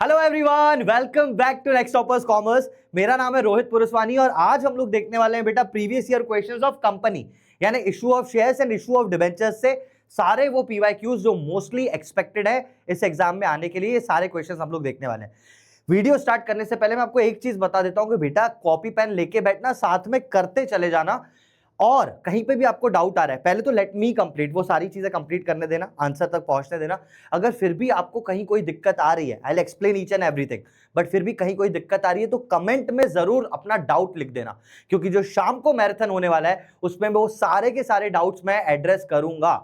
Hello everyone, welcome back to next toppers commerce. मेरा नाम है रोहित पुरुषवानी और आज हम लोग देखने वाले हैं बेटा previous year questions of company, यानी issue of shares and issue of debentures से सारे वो पीवाईक्यूज जो मोस्टली एक्सपेक्टेड है इस एग्जाम में आने के लिए, ये सारे क्वेश्चंस हम लोग देखने वाले हैं। वीडियो स्टार्ट करने से पहले मैं आपको एक चीज बता देता हूं कि बेटा कॉपी पेन लेके बैठना, साथ में करते चले जाना, और कहीं पे भी आपको डाउट आ रहा है पहले तो लेट मी कंप्लीट, वो सारी चीजें कंप्लीट करने देना, आंसर तक पहुंचने देना। अगर फिर भी आपको कहीं कोई दिक्कत आ रही है, I will explain each and everything, but फिर भी कहीं कोई दिक्कत आ रही है तो कमेंट में जरूर अपना डाउट लिख देना, क्योंकि जो शाम को मैराथन होने वाला है उसमें वो सारे के सारे डाउट्स मैं एड्रेस करूंगा।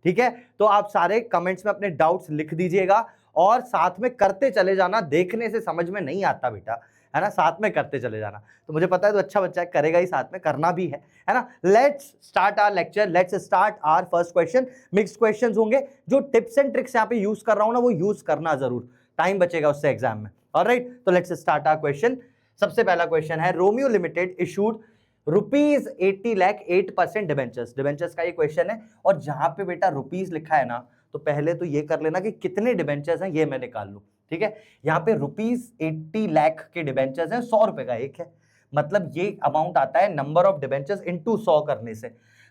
ठीक है, तो आप सारे कमेंट्स में अपने डाउट्स लिख दीजिएगा और साथ में करते चले जाना। देखने से समझ में नहीं आता बेटा, है ना, साथ में करते चले जाना। तो मुझे पता है तो अच्छा बच्चा है, करेगा ही, साथ में करना भी है ना। Let's start our lecture, let's start our first question. Mixed questions होंगे, जो टिप्स एंड ट्रिक्स यहाँ पे यूज कर रहा हूं ना वो यूज करना जरूर, टाइम बचेगा उससे एग्जाम में। ऑलराइट, तो लेट्स स्टार्ट आवर क्वेश्चन। सबसे पहला क्वेश्चन है, Romeo limited issued ₹80 lakh 8% debentures. Debentures का ये क्वेश्चन है, और जहां पे बेटा रुपीज लिखा है ना, तो पहले तो ये कर लेना कि कितने डिबेंचर्स हैं ये मैं निकाल लूं। ठीक है, यहाँ पे ₹80 लाख के डिबेंचर्स हैं, 100 रुपए का एक है, मतलब ये अमाउंट आता है नंबर ऑफ डिबेंचर्स इनटू 100 करने से।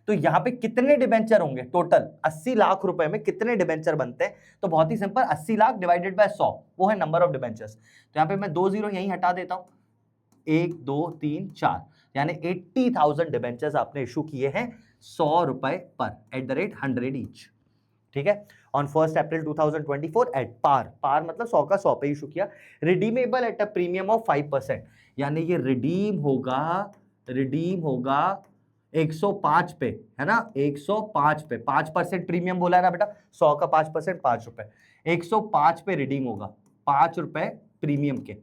तो यहाँ पे कितने डिबेंचर होंगे टोटल, 80 लाख रुपए में कितने डिबेंचर बनते हैं, तो बहुत ही सिंपल, 80 लाख डिवाइडेड बाय 100, वो है नंबर ऑफ डिबेंचर्स। तो यहाँ पे मैं 2 जीरो यहीं हटा देता हूं, 1 2 3 4, यानी 80,000 डिबेंचर्स आपने इशू किए हैं 100 रुपए पर @100 ईच। ठीक है, ऑन 1 अप्रैल 2024 एट पार मतलब 100 का 100 पे इशू किया। Redeemable eight a premium of 5%, यानी ये रिडीम होगा 105 पे, है ना, 105 पे, 5% प्रीमियम बोला है ना बेटा, 100 का 5%, 5 रुपए, 105 पे रिडीम होगा, 5 रुपए प्रीमियम के।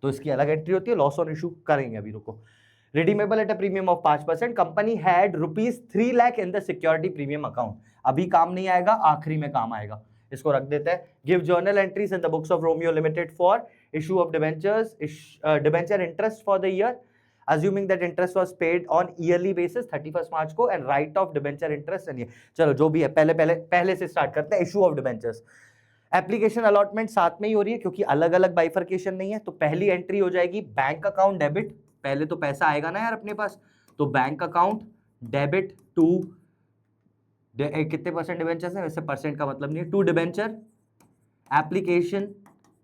तो इसकी अलग एंट्री होती है, लॉस ऑन इशू करेंगे अभी, रुको। Redeemable eight a premium of 5%, company had ₹3 lakh in the security premium account. अभी काम नहीं आएगा, आखिरी में काम आएगा, इसको रख देते हैं। Give journal entries in the books of Romeo limited for issue of debentures, debenture interest for the year, assuming that interest was paid on yearly basis 31st मार्च को, and right of debenture interest and ये, चलो जो भी है पहले से start करते हैं। Issue of debentures, application allotment साथ में ही हो रही है क्योंकि अलग अलग बाइफर्केशन नहीं है। तो पहली एंट्री हो जाएगी बैंक अकाउंट डेबिट, पहले तो पैसा आएगा ना यार अपने पास, तो बैंक अकाउंट डेबिट टू कितने परसेंट डिबेंचर्स है, वैसे परसेंट का मतलब नहीं है, to debenture application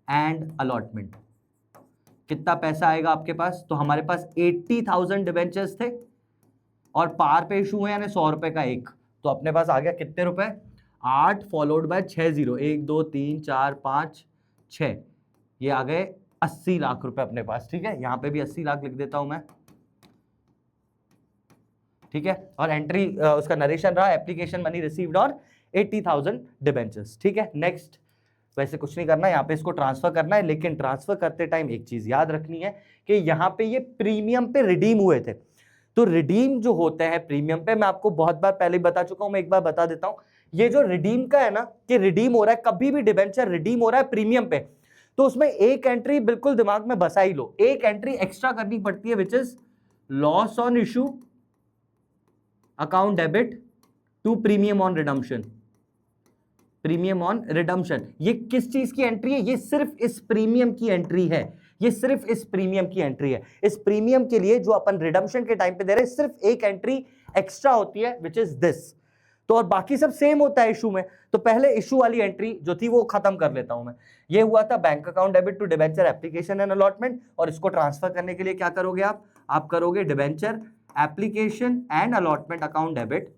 and allotment. कितना पैसा आएगा आपके पास, तो हमारे पास 80,000 डिबेंचर्स थे और पार पे इशू है यानी 100 रुपए का एक, तो अपने पास आ गया कितने रुपए, 8 फॉलोड बाय 6 जीरो, 1 2 3 4 5 6, ये आ गए 80 लाख रुपए अपने पास। ठीक है, यहां पे भी 80 लाख लिख देता हूं मैं। ठीक है, और एंट्री उसका नरेशन रहा, एप्लीकेशन मनी रिसीव्ड और 80,000 डिबेंचर्स। ठीक है, नेक्स्ट, वैसे कुछ नहीं करना, यहाँ पे इसको ट्रांसफर करना है, लेकिन ट्रांसफर करते टाइम एक चीज याद रखनी है कि यहाँ पे ये प्रीमियम पे रिडीम हुए थे। तो रिडीम जो होते हैं प्रीमियम पे, मैं आपको बहुत बार पहले बता चुका हूं, मैं एक बार बता देता हूं, ये जो रिडीम का है ना, कि रिडीम हो रहा है, कभी भी डिबेंचर रिडीम हो रहा है प्रीमियम पे, तो उसमें एक एंट्री बिल्कुल दिमाग में बसा ही लो, एक एंट्री एक्स्ट्रा करनी पड़ती है, which is loss on issue account debit to premium on redemption. Premium on redemption, ये किस चीज की एंट्री है, ये सिर्फ इस प्रीमियम की एंट्री है, ये सिर्फ इस प्रीमियम की एंट्री है। इस प्रीमियम के लिए जो अपन रिडम्पशन के टाइम पे दे रहे हैं, सिर्फ एक एंट्री एक्स्ट्रा होती है, विच इज दिस। तो और बाकी सब सेम होता है इशू में। तो पहले इशू वाली एंट्री जो थी वो खत्म कर लेता हूं मैं। ये हुआ था bank account debit to debenture application and allotment, और इसको ट्रांसफर करने के लिए क्या करोगे आप करोगे debenture application and allotment account debit,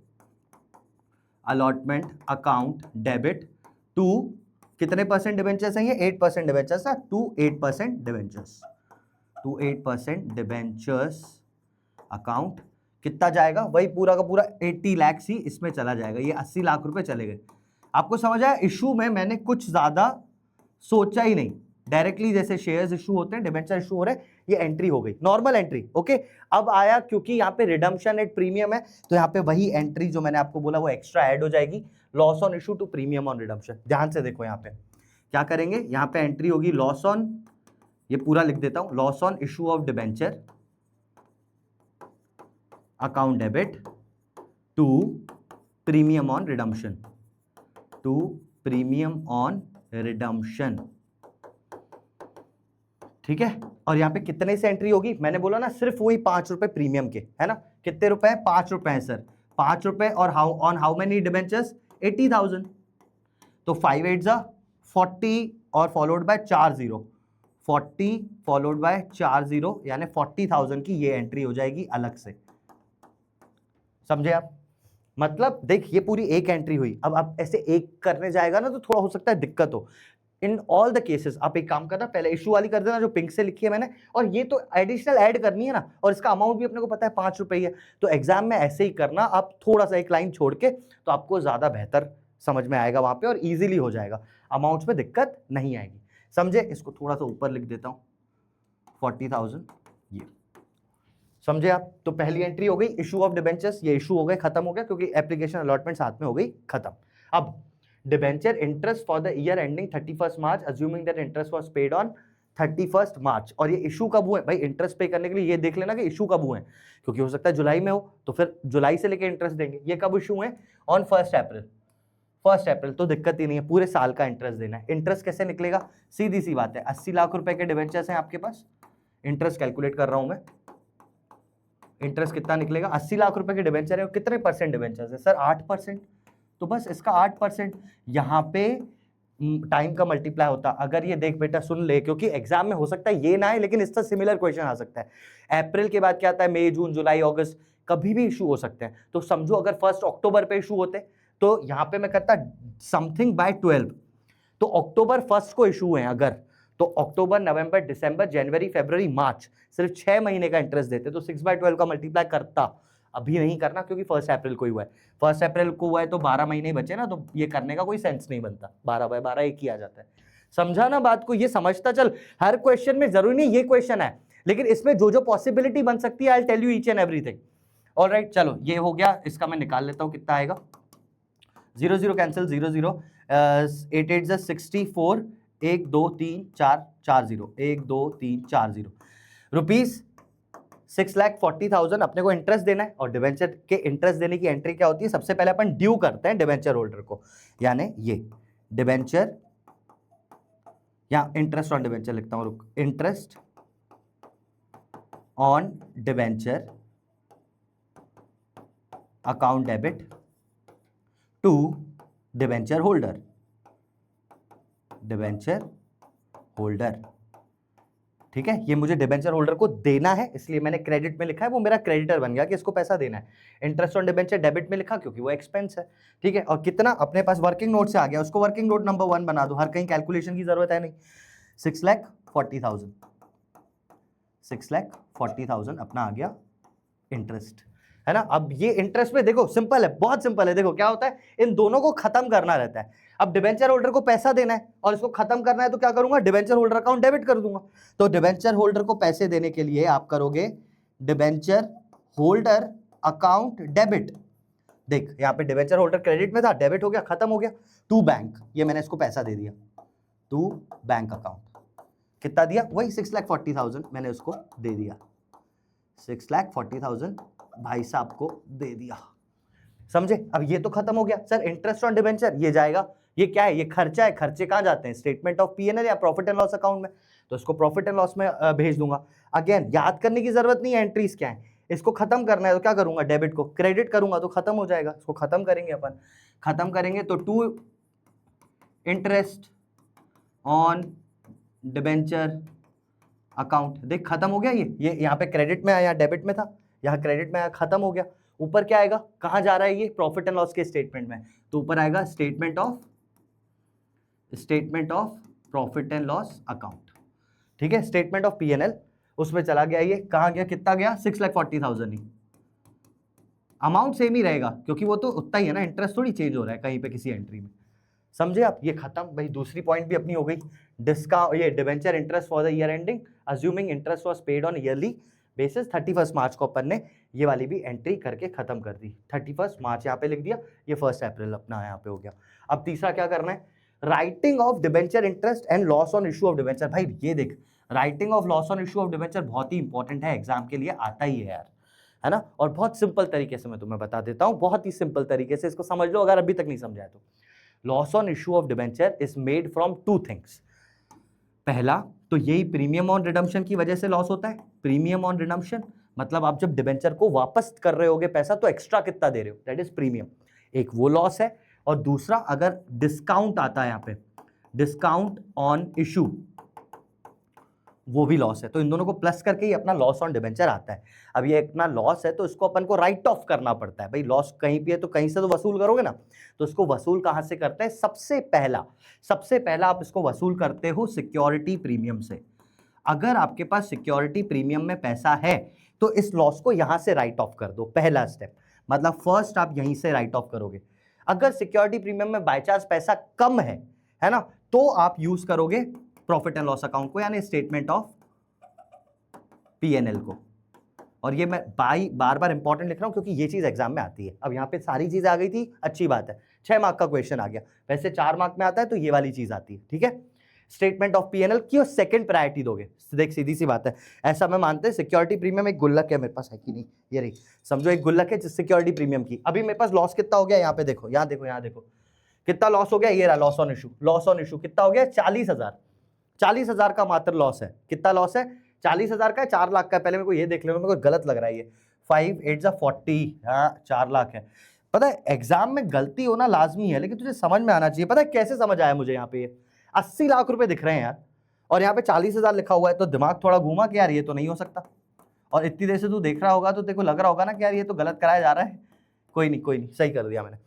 allotment account debit to कितने परसेंट डिबेंचर्स हैं, ये 8% डिबेंचर्स ना, to 8% debentures, to 8% debentures account. कितना जाएगा, वही पूरा का पूरा 80 लाख ही इसमें चला जाएगा, ये 80 लाख रुपए चले गए। आपको समझ आया, इशू में मैंने कुछ ज्यादा सोचा ही नहीं, डायरेक्टली जैसे शेयर्स इशू होते हैं, डिबेंचर इशू हो रहे हैं, ये एंट्री हो गई, नॉर्मल एंट्री। ओके, अब आया क्योंकि यहाँ पे रिडम्पशन एट प्रीमियम है, तो यहाँ पे वही एंट्री जो मैंने आपको बोला वो एक्स्ट्रा ऐड हो जाएगी, loss on issue to premium on redemption. ध्यान से देखो, यहाँ पे क्या करेंगे, यहाँ पे एंट्री होगी लॉस ऑन, ये पूरा लिख देता हूं, loss on issue of debenture account debit to premium on redemption, to premium on redemption. ठीक है, और यहाँ पे कितने से एंट्री होगी, मैंने बोला ना सिर्फ वही 5 रुपए प्रीमियम के, है ना, कितने रुपए हैं, 5 रुपए हैं सर, 5 रुपए, और हाउ मेनी डिबेंचर्स, 80,000, तो 5 8 40 और फॉलोड बाय 4 0, 40 फॉलोड बाय 4 0, यानी 40,000 की ये एंट्री हो जाएगी अलग से, समझे आप। मतलब देख ये पूरी एक एंट्री हुई, अब आप ऐसे एक करने जाएगा ना तो थोड़ा हो सकता है दिक्कत हो। इन ऑल द केसेस आप एक काम करना, पहले इशू वाली कर देना जो पिंक से लिखी है मैंने, और ये तो एडिशनल ऐड करनी है ना, और इसका अमाउंट भी अपने को पता है 5 रुपए है, तो एग्जाम में ऐसे ही करना आप, थोड़ा सा एक लाइन छोड़ के, तो आपको ज्यादा बेहतर समझ में आएगा वहां पे और इजीली हो जाएगा, अमाउंट्स में दिक्कत नहीं आएगी, समझे। इसको थोड़ा सा ऊपर लिख देता हूं, 40,000, ये समझे आप। तो पहली एंट्री हो गई इशू ऑफ डिबेंचर्स, ये इशू हो गए, खत्म हो गया, क्योंकि एप्लीकेशन अलॉटमेंट साथ में हो गई खत्म। अब debenture interest for the year ending 31 March assuming that interest was paid on 31 मार्च, और ये इशू कब हुए भाई, इंटरेस्ट पे करने के लिए ये देख लेना कि इशू कब हुए, क्योंकि हो सकता है जुलाई में हो, तो फिर जुलाई से लेके इंटरेस्ट देंगे, ये कब इशू हुए, ऑन 1 अप्रैल, 1 अप्रैल, तो दिक्कत ही नहीं है, पूरे साल का इंटरेस्ट देना है। इंटरेस्ट कैसे निकलेगा, सीधी सी बात है, 80 लाख रुपए के डिबेंचर्स हैं आपके पास, इंटरेस्ट कैलकुलेट कर रहा हूं मैं, इंटरेस्ट कितना निकलेगा, 80 लाख रुपए के डिबेंचर है, कितने परसेंट डिबेंचर्स है सर, 8%, तो बस इसका 8%, यहाँ पे टाइम का मल्टीप्लाई होता, अगर ये देख बेटा सुन ले, क्योंकि एग्जाम में हो सकता है ये ना है, लेकिन इसका सिमिलर क्वेश्चन आ सकता है, अप्रैल के बाद क्या आता है, मई जून जुलाई अगस्त, कभी भी इशू हो सकते हैं, तो समझो अगर 1 अक्टूबर पे इशू होते तो यहाँ पे मैं करता समथिंग बाय 12, तो अक्टूबर 1 को इशू है अगर, तो अक्टूबर नवंबर दिसंबर जनवरी फरवरी मार्च, सिर्फ 6 महीने का इंटरेस्ट देते, तो 6/12 का मल्टीप्लाई करता, अभी नहीं करना क्योंकि 1 अप्रैल को ही हुआ है, 1 अप्रैल को हुआ है तो 12 महीने ही बचे ना, तो ये करने का कोई सेंस नहीं बनता, 12/12 एक ही आ जाता है, समझा ना बात को, ये समझता चल, हर क्वेश्चन में जरूरी नहीं ये क्वेश्चन है, लेकिन इसमें जो जो पॉसिबिलिटी बन सकती है I tell you each and everything. Alright चलो ये हो गया, इसका मैं निकाल लेता हूं कितना आएगा, 0 0 कैंसिल, 0 0, 8 8 64, 1 2 3 4 4 0, 1 2 3 4 0 रुपीज 6,40,000 अपने को इंटरेस्ट देना है, और डिबेंचर के इंटरेस्ट देने की एंट्री क्या होती है, सबसे पहले अपन ड्यू करते हैं डिबेंचर होल्डर को, यानी ये डिबेंचर, या इंटरेस्ट ऑन डिबेंचर लिखता हूं, रुक, interest on debenture account debit to debenture holder, debenture holder, ठीक है, ये मुझे डिबेंचर होल्डर को देना है, इसलिए मैंने क्रेडिट में लिखा है, वो मेरा क्रेडिटर बन गया कि इसको पैसा देना है। इंटरेस्ट ऑन डिबेंचर डेबिट में लिखा क्योंकि वो एक्सपेंस है, ठीक है, और कितना अपने पास वर्किंग नोट से आ गया, उसको वर्किंग नोट नंबर 1 बना दो, हर कहीं कैलकुलेशन की जरूरत है नहीं, 6,40,000, 6,40,000 अपना आ गया इंटरेस्ट, है ना। अब ये इंटरेस्ट में देखो सिंपल है, बहुत सिंपल है, देखो क्या होता है, इन दोनों को खत्म करना रहता है, अब डिबेंचर होल्डर को पैसा देना है और इसको खत्म करना है, तो क्या करूंगा, डिबेंचर होल्डर अकाउंट डेबिट कर दूंगा, तो डिबेंचर होल्डर को पैसे देने के लिए आप करोगे डिबेंचर होल्डर अकाउंट डेबिट, देख यहाँ पे डिबेंचर होल्डर क्रेडिट में था, डेबिट हो गया, खत्म हो गया, टू बैंक, ये मैंने इसको पैसा दे दिया, टू बैंक अकाउंट, कितना दिया, वही 6,40,000 मैंने उसको दे दिया, 6,40,000 भाई साहब को दे दिया, समझे। अब ये तो खत्म हो गया सर, इंटरेस्ट ऑन डिबेंचर ये जाएगा, ये क्या है, ये खर्चा है, खर्चे कहाँ जाते हैं, स्टेटमेंट ऑफ P&L या प्रॉफिट एंड लॉस अकाउंट में, तो इसको प्रॉफिट एंड लॉस में भेज दूंगा। अगेन याद करने की जरूरत नहीं है एंट्रीज क्या है, इसको खत्म करना है तो क्या करूंगा, डेबिट को क्रेडिट करूंगा तो खत्म हो जाएगा, इसको खत्म करेंगे अपन, खत्म करेंगे तो to interest on debenture account, देख खत्म हो गया, ये यहाँ पे क्रेडिट में आया, डेबिट में था, यहाँ क्रेडिट में आया, खत्म हो गया, ऊपर क्या आएगा, कहां जा रहा है ये, प्रॉफिट एंड लॉस के स्टेटमेंट में, तो ऊपर आएगा statement of profit and loss account, ठीक है, स्टेटमेंट ऑफ P&L, उसमें चला गया, ये कहां गया, कितना गया, 6,40,000 ही, अमाउंट सेम ही रहेगा क्योंकि वो तो उतना ही है ना, इंटरेस्ट थोड़ी चेंज हो रहा है कहीं पे किसी एंट्री में, समझे आप, ये खत्म भाई, दूसरी पॉइंट भी अपनी हो गई, डिस्काउंट, ये debenture interest for the year ending assuming interest was paid on yearly basis 31 मार्च को अपन ने ये वाली भी एंट्री करके खत्म कर दी, 31 मार्च यहाँ पे लिख दिया, ये 1 अप्रैल अपना यहाँ पे हो गया। अब तीसरा क्या करना है, writing of debenture interest and loss on issue of debenture, भाई ये देख writing of loss on issue of debenture बहुत ही इंपॉर्टेंट है, एग्जाम के लिए आता ही है यार, है ना, और बहुत सिंपल तरीके से मैं तुम्हें बता देता हूँ, बहुत ही सिंपल तरीके से इसको समझ लो अगर अभी तक नहीं समझा है तो। Loss on issue of debenture is made from 2 things, पहला तो यही प्रीमियम ऑन रिडम्पशन की वजह से लॉस होता है। प्रीमियम ऑन रिडम्पशन मतलब आप जब डिबेंचर को वापस कर रहे होगे पैसा तो एक्स्ट्रा कितना दे रहे हो, दैट इज प्रीमियम। एक वो लॉस है, और दूसरा अगर डिस्काउंट आता है यहां पे, डिस्काउंट ऑन इशू, वो भी लॉस है। तो इन दोनों को प्लस करके ही अपना लॉस ऑन डिबेंचर आता है। अब ये इतना लॉस है तो इसको अपन को राइट ऑफ करना पड़ता है। भाई लॉस कहीं पे है तो कहीं से तो वसूल करोगे ना, तो इसको वसूल कहां से करते हैं? सबसे पहला आप इसको वसूल करते हो सिक्योरिटी प्रीमियम से। अगर आपके पास सिक्योरिटी प्रीमियम में पैसा है तो इस लॉस को यहां से राइट ऑफ कर दो, पहला स्टेप। मतलब फर्स्ट आप यहीं से राइट ऑफ करोगे। अगर सिक्योरिटी प्रीमियम में बाय चांस पैसा कम है ना, तो आप यूज करोगे प्रॉफिट एंड लॉस अकाउंट को, यानी स्टेटमेंट ऑफ पीएनएल को। और ये मैं बार बार इंपॉर्टेंट लिख रहा हूं क्योंकि ये चीज एग्जाम में आती है। अब यहां पे सारी चीजें आ गई थी, अच्छी बात है, 6 मार्क का क्वेश्चन आ गया। वैसे 4 मार्क में आता है तो ये वाली चीज आती है, ठीक है। स्टेटमेंट ऑफ पीएनएल की और सेकंड प्रायोरिटी दोगे। देख सीधी सी बात है, ऐसा मैं मानते हैं सिक्योरिटी प्रीमियम एक गुल्लक है, मेरे पास है कि नहीं, ये रही, समझो एक गुल्लक है सिक्योरिटी प्रीमियम की। अभी मेरे पास लॉस कितना हो गया, यहाँ पे देखो, यहाँ देखो कितना लॉस हो गया, ये रहा लॉस ऑन इशू कितना हो गया, 40,000 का मात्र लॉस है। कितना लॉस है? 40,000 का है, 4 लाख का है। पहले मेरे को ये देख लेना, मेरे को गलत लग रहा है ये, 5 8 40, हाँ 4 लाख है। पता है एग्जाम में गलती होना लाजमी है, लेकिन तुझे समझ में आना चाहिए। पता है कैसे समझ आया मुझे? यहाँ पे 80 लाख रुपए दिख रहे हैं यार, और यहाँ पे 40,000 लिखा हुआ है, तो दिमाग थोड़ा घूमा कि यार ये तो नहीं हो सकता। और इतनी देर से तू देख रहा होगा तो तेरे को लग रहा होगा ना कि यार ये तो गलत कराया जा रहा है। कोई नहीं, सही कर दिया मैंने।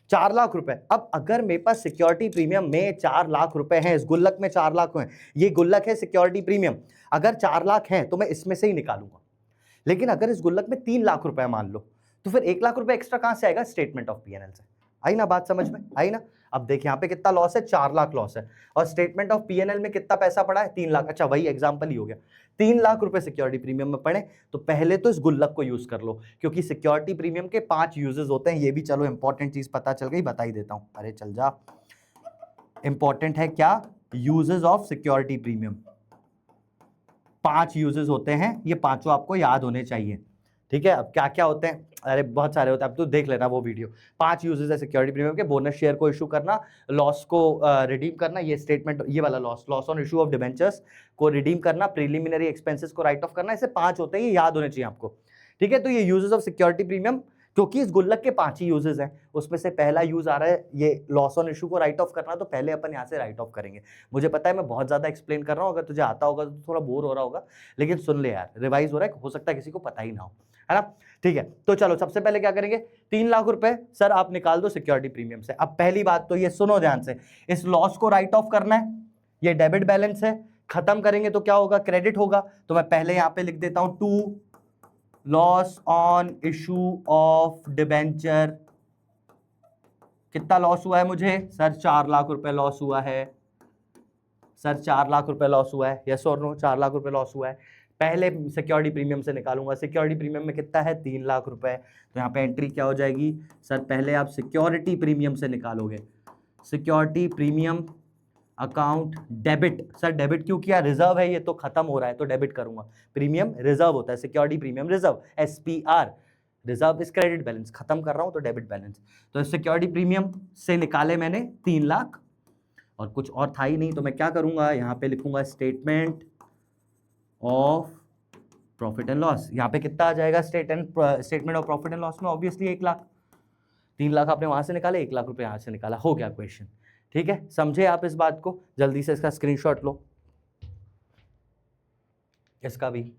4 लाख रुपए। अब अगर मेरे पास सिक्योरिटी प्रीमियम में 4 लाख रुपए हैं, इस गुल्लक में 4 लाख हैं, ये गुल्लक है सिक्योरिटी प्रीमियम, अगर 4 लाख हैं तो मैं इसमें से ही निकालूंगा। लेकिन अगर इस गुल्लक में 3 लाख रुपए मान लो, तो फिर 1 लाख रुपए एक्स्ट्रा कहां से आएगा? स्टेटमेंट ऑफ पीएनएल से। आई ना बात समझ में? आई ना? अब देख यहाँ पे कितना लॉस है, 4 लाख लॉस है, और स्टेटमेंट ऑफ पीएनएल में कितना पैसा पड़ा है? 3 लाख। अच्छा वही एग्जांपल ही हो गया, 3 लाख रुपए सिक्योरिटी प्रीमियम में पड़े, तो पहले तो इस गुल्लक को यूज कर लो, क्योंकि सिक्योरिटी प्रीमियम के 5 यूजेस होते हैं। ये भी चलो इंपॉर्टेंट चीज पता चल गई, बता ही देता हूं। अरे चल जा, इंपॉर्टेंट है क्या? Uses of security premium. 5 uses होते हैं, ये पांचों आपको याद होने चाहिए, ठीक है। अब क्या क्या होते हैं? अरे बहुत सारे होते हैं, अब तो देख लेना वो वीडियो। 5 यूजेस है सिक्योरिटी प्रीमियम के: बोनस शेयर को इशू करना, लॉस को रिडीम करना, ये स्टेटमेंट, ये वाला loss on issue of debentures को रिडीम करना, प्रीलिमिनरी एक्सपेंसेस को राइट ऑफ करना। ऐसे 5 होते हैं, ये याद होने चाहिए आपको, ठीक है। तो ये यूजेस ऑफ सिक्योरिटी प्रीमियम, क्योंकि इस गुल्लक के 5 ही यूजेस हैं, उसमें से पहला यूज आ रहा है ये लॉस ऑन इशू को राइट ऑफ करना, तो पहले अपन यहाँ से राइट ऑफ करेंगे। मुझे पता है मैं बहुत ज्यादा एक्सप्लेन कर रहा हूँ, अगर तुझे आता होगा तो थोड़ा बोर हो रहा होगा, लेकिन सुन ले यार, रिवाइज हो रहा है, हो सकता है किसी को पता ही ना हो, है ना, ठीक है। तो चलो सबसे पहले क्या करेंगे, 3 लाख रुपए सर आप निकाल दो सिक्योरिटी प्रीमियम से। अब पहली बात तो ये सुनो ध्यान से, इस लॉस को राइट ऑफ करना है, ये डेबिट बैलेंस है, खत्म करेंगे तो क्या होगा? क्रेडिट होगा। तो मैं पहले यहां पे लिख देता हूं, to loss on issue of debenture. कितना लॉस हुआ है मुझे? सर 4 लाख रुपए लॉस हुआ है। सर 4 लाख रुपए लॉस हुआ है, यस और नो? 4 लाख रुपए लॉस हुआ है। पहले सिक्योरिटी प्रीमियम से निकालूंगा, सिक्योरिटी प्रीमियम में कितना है? 3 लाख रुपए। तो यहाँ पे एंट्री क्या हो जाएगी? सर पहले आप सिक्योरिटी प्रीमियम से निकालोगे, security premium account debit. Sir debit क्यों किया? रिजर्व है ये, तो खत्म हो रहा है तो डेबिट करूंगा। प्रीमियम रिजर्व होता है, security premium reserve, SPR, reserve is credit balance, खत्म कर रहा हूं तो डेबिट बैलेंस। तो सिक्योरिटी प्रीमियम से निकाले मैंने 3 लाख, और कुछ और था ही नहीं, तो मैं क्या करूंगा, यहाँ पे लिखूंगा statement of profit and loss. यहाँ पे कितना आ जाएगा? Statement of profit and loss में ऑब्वियसली 1 लाख। 3 लाख आपने वहां से निकाले, 1 लाख रुपए यहां से निकाला, हो गया क्वेश्चन, ठीक है। समझे आप इस बात को? जल्दी से इसका स्क्रीनशॉट लो, इसका भी।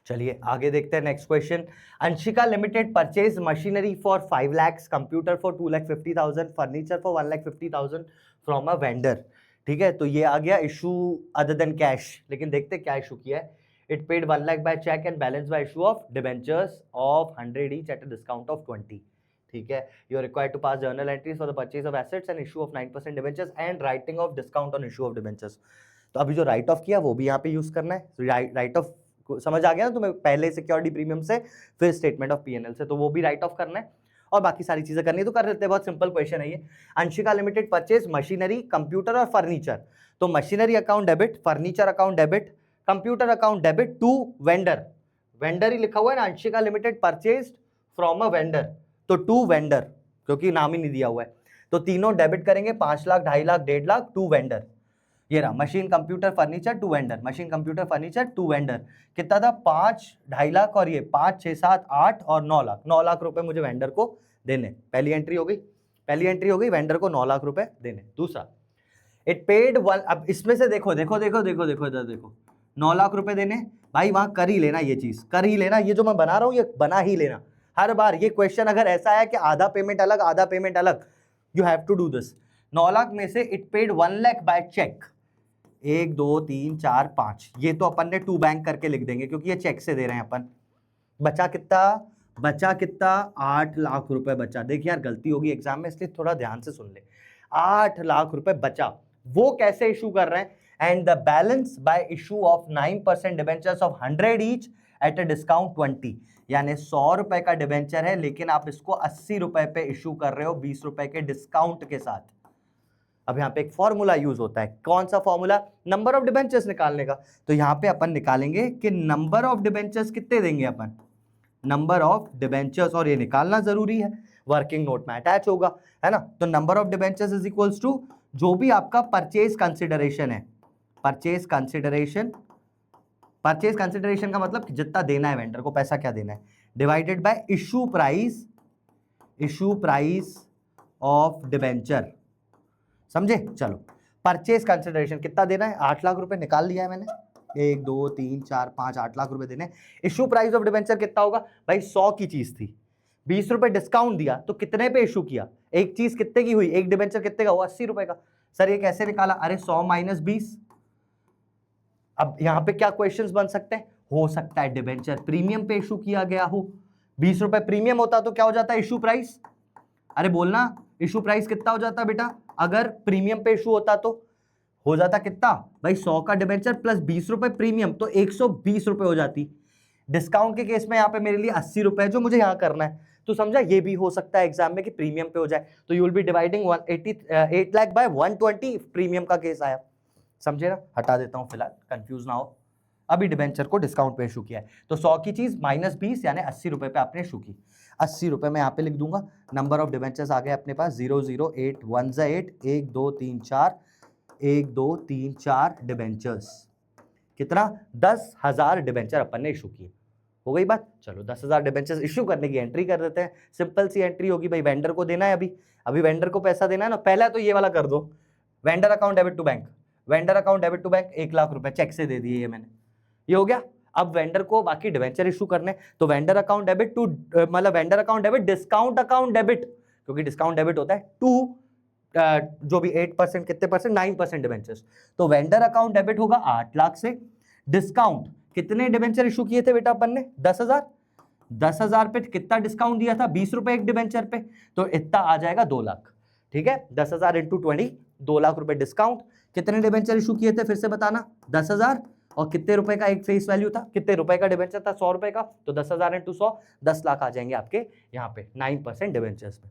चलिए आगे देखते हैं next question. Anshika limited purchase machinery for 5 lakh, computer for 2,50,000, furniture for 1,50,000 from a vendor, ठीक है। तो ये आ गया इशू अदर देन कैश, लेकिन देखते क्या इशू किया है। It paid 1 lakh by cheque and balance by issue of debentures of 100 each at a discount of 20, ठीक है। You are required to pass journal entries for the purchase of assets and issue of 9% debentures and writing off discount on issue of debentures. तो अभी जो right of किया वो भी यहाँ पे यूज करना है। राइट ऑफ समझ आ गया ना तुम्हें? पहले सिक्योरिटी प्रीमियम से, फिर स्टेटमेंट ऑफ पीएनएल से, तो वो भी राइट ऑफ करना है, और बाकी सारी चीजें करनी है तो कर लेते हैं। बहुत सिंपल क्वेश्चन है ये। Anshika limited purchase machinery, computer और फर्नीचर, तो machinery account debit, furniture account debit, computer account debit to vendor. Vendor ही लिखा हुआ है ना, Anshika limited purchase from a vendor, तो टू वेंडर, क्योंकि नाम ही नहीं दिया हुआ है, तो तीनों डेबिट करेंगे, 5 लाख, 2.5 लाख, 1.5 लाख टू वेंडर। ये रहा machine computer furniture to vendor, machine computer furniture to vendor कितना था 5 2.5 लाख और ये 5 6 7 8 और 9 लाख, 9 लाख रुपए मुझे वेंडर को देने। पहली एंट्री हो गई, पहली एंट्री हो गई, वेंडर को 9 लाख रुपए देने। दूसरा इट पेड वन, अब इसमें से देखो देखो देखो देखो देखो इधर देखो 9 लाख रुपए देने, भाई वहां कर ही लेना, ये चीज कर ही लेना, ये जो मैं बना रहा हूं ये बना ही लेना हर बार। ये क्वेश्चन अगर ऐसा है कि आधा पेमेंट अलग आधा पेमेंट अलग, you have to do this. 9 lakh में से it paid 1 lakh by cheque, 1 2 3 4 5, ये तो अपन ने टू बैंक करके लिख देंगे क्योंकि ये चेक से दे रहे हैं अपन। बचा कितना, बचा कितना 8 लाख रुपए बचा। देखिए यार गलती होगी एग्जाम में इसलिए थोड़ा ध्यान से सुन ले। 8 लाख रुपए बचा, वो कैसे इशू कर रहे हैं, and the balance by issue of 9% debentures of 100 each at a discount 20, यानी 100 रुपए का डिबेंचर है लेकिन आप इसको 80 रुपए पे इशू कर रहे हो 20 रुपए के डिस्काउंट के साथ। अब यहाँ पे एक फॉर्मूला यूज होता है, कौन सा फॉर्मूला, नंबर ऑफ डिबेंचर्स निकालने का। तो यहाँ पे अपन निकालेंगे कि नंबर ऑफ डिबेंचर्स कितने देंगे अपन, नंबर ऑफ डिबेंचर्स, और ये निकालना जरूरी है, वर्किंग नोट में अटैच होगा, है ना। तो number of debentures is equals to जो भी आपका परचेज कंसिडरेशन है, परचेज कंसिडरेशन, परचेज कंसिडरेशन का मतलब कि जितना देना है वेंडर को, पैसा क्या देना है, divided by issue price, issue price of debenture, समझे। चलो परचेज कंसिडरेशन कितना देना है, 8 लाख रुपए निकाल लिया है मैंने, 1 2 3 4 5 8 लाख रुपए देने। इशू प्राइस ऑफ डिबेंचर कितना होगा भाई, 100 की चीज थी, 20 रुपए डिस्काउंट दिया तो कितने पे इशू किया, एक चीज कितने की हुई, एक डिबेंचर कितने का हुआ, 80 रुपए का। सर ये कैसे निकाला, अरे 100 माइनस 20। अब यहां पे क्या क्वेश्चंस बन सकते हैं, हो सकता है डिबेंचर प्रीमियम पे इशू किया गया हो, 20 रुपए प्रीमियम होता तो क्या हो जाता है इशू प्राइस, अरे बोलना इशू प्राइस कितना हो जाता बेटा, अगर प्रीमियम पे इशू होता तो हो जाता कितना भाई, 100 का डिबेंचर प्लस 20 रुपए प्रीमियम तो 120 रुपए हो जाती। डिस्काउंट के केस में यहाँ पे मेरे लिए 80 रुपए जो मुझे यहाँ करना है, तो समझा, ये भी हो सकता है एग्जाम में कि प्रीमियम पे हो जाए, तो you will be dividing 8 lakh by 120, premium का केस आया, समझे ना। हटा देता हूँ फिलहाल, कंफ्यूज ना हो। अभी डिबेंचर को डिस्काउंट पे इशू किया है तो 100 की चीज माइनस 20 यानी 80 रुपए पे आपने इशू की, 80 रुपए में यहाँ पे लिख दूंगा। नंबर ऑफ डिबेंचर्स आ गए अपने पास 008 1 8 1 2 3 4 1 2 3 4 डिबेंचर्स, कितना 10,000 डिबेंचर अपन ने इशू किए। हो गई बात, चलो 10,000 डिबेंचर्स इशू करने की एंट्री कर देते हैं। सिंपल सी एंट्री होगी भाई, वेंडर को देना है, अभी वेंडर को पैसा देना है ना, पहला तो ये वाला कर दो, vendor account debit to bank, vendor account debit to bank 1 lakh रुपए चेक से दे दिए ये मैंने, ये हो गया। अब वेंडर को बाकी डिवेंचर इशू करने, तो वेंडर अकाउंट डेबिट टू, मतलब vendor account debit discount account debit, क्योंकि डिस्काउंट डेबिट होता है टू जो भी 8% कितने परसेंट, 9% डिवेंचर्स, तो वेंडर अकाउंट डेबिट होगा 8 लाख से, डिस्काउंट कितने डिवेंचर इशू किए थे बेटा अपन ने 10,000, 10,000 पे कितना डिस्काउंट दिया था 20 रुपए एक डिवेंचर पे, तो इतना आ जाएगा 2 लाख, ठीक है। 10,000 इंटू 20, 2 लाख रुपए डिस्काउंट। कितने डिवेंचर इशू किए थे फिर से बताना, 10,000, और कितने रुपए का एक फेस वैल्यू था, कितने रुपए का डिवेंचर था 100 रुपए का, तो 10,000 इंटू 100 10 लाख आ जाएंगे आपके यहाँ पे 9% डिवेंचर्स पे।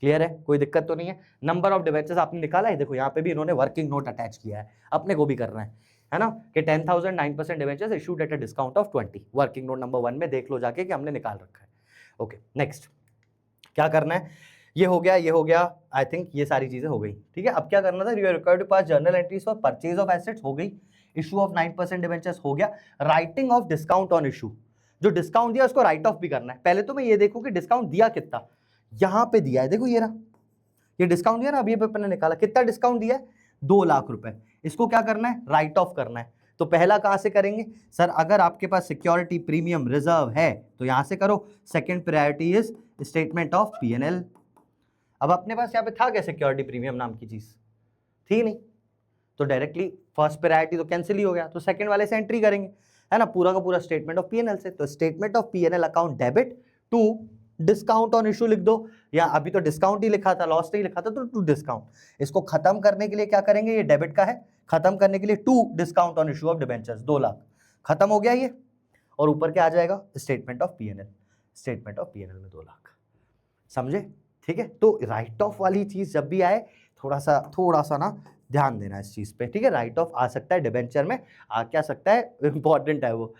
क्लियर है, कोई दिक्कत तो नहीं है। नंबर ऑफ डिवेंचर्स आपने निकाला है, देखो यहाँ पे भी इन्होंने वर्किंग नोट अटैच किया है, अपने को भी करना है ना, कि 10,000 9% debentures issued at a discount of 20, working note number 1 में देख लो जाके कि हमने निकाल रखा है। ओके नेक्स्ट क्या करना है, ये हो गया, ये हो गया, आई थिंक ये सारी चीजें हो गई, ठीक है। अब क्या करना था, you are required to pass journal entries for purchase of assets, हो गई, इशू ऑफ 9% डिवेंचर्स हो गया, writing off discount on issue, जो डिस्काउंट दिया उसको राइट ऑफ भी करना है। पहले तो मैं ये देखूं कि डिस्काउंट दिया कितना, यहां पे दिया है, देखो ये रहा, ये डिस्काउंट दिया ना, अभी अपन ने निकाला कितना डिस्काउंट दिया है 2 लाख रुपए, इसको क्या करना है राइट ऑफ करना है। तो पहला कहां से करेंगे सर, अगर आपके पास सिक्योरिटी प्रीमियम रिजर्व है तो यहां से करो, second priority is statement of P&L। अब अपने पास यहाँ पे था क्या सिक्योरिटी प्रीमियम नाम की चीज, थी नहीं, तो डायरेक्टली फर्स्ट प्रायोरिटी तो कैंसिल ही हो गया, तो सेकंड वाले से एंट्री करेंगे, है ना, पूरा का पूरा स्टेटमेंट ऑफ P&L से। तो statement of P&L account debit to discount on issue लिख दो, या अभी तो डिस्काउंट ही लिखा था, लॉस नहीं लिखा था, तो टू डिस्काउंट। इसको खत्म करने के लिए क्या करेंगे, ये डेबिट का है, खत्म करने के लिए to discount on issue of debentures 2 lakh, खत्म हो गया ये, और ऊपर क्या आ जाएगा statement of P&L, statement of P&L में 2 लाख, समझे, ठीक है। तो राइट ऑफ वाली चीज जब भी आए थोड़ा सा ना ध्यान देना इस चीज पे, ठीक है। राइट ऑफ आ सकता है डिबेंचर में, आ क्या सकता है, इंपॉर्टेंट है वो,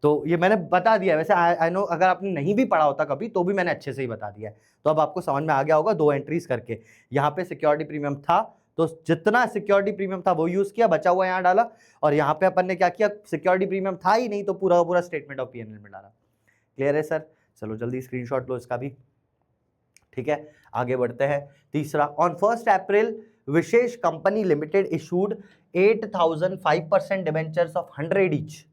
तो ये मैंने बता दिया। वैसे आई नो अगर आपने नहीं भी पढ़ा होता कभी तो भी मैंने अच्छे से ही बता दिया है, तो अब आपको समझ में आ गया होगा 2 एंट्रीज करके। यहाँ पे सिक्योरिटी प्रीमियम था तो जितना सिक्योरिटी प्रीमियम था वो यूज किया, बचा हुआ यहाँ डाला, और यहाँ पे अपन ने क्या किया, सिक्योरिटी प्रीमियम था ही नहीं तो पूरा पूरा स्टेटमेंट ऑफ पीएनएल में डाला। क्लियर है सर? चलो जल्दी स्क्रीनशॉट लो इसका भी। ठीक है, आगे बढ़ते हैं। तीसरा, on 1 April Vishesh company limited issued 8,000 5% debentures of 100 each.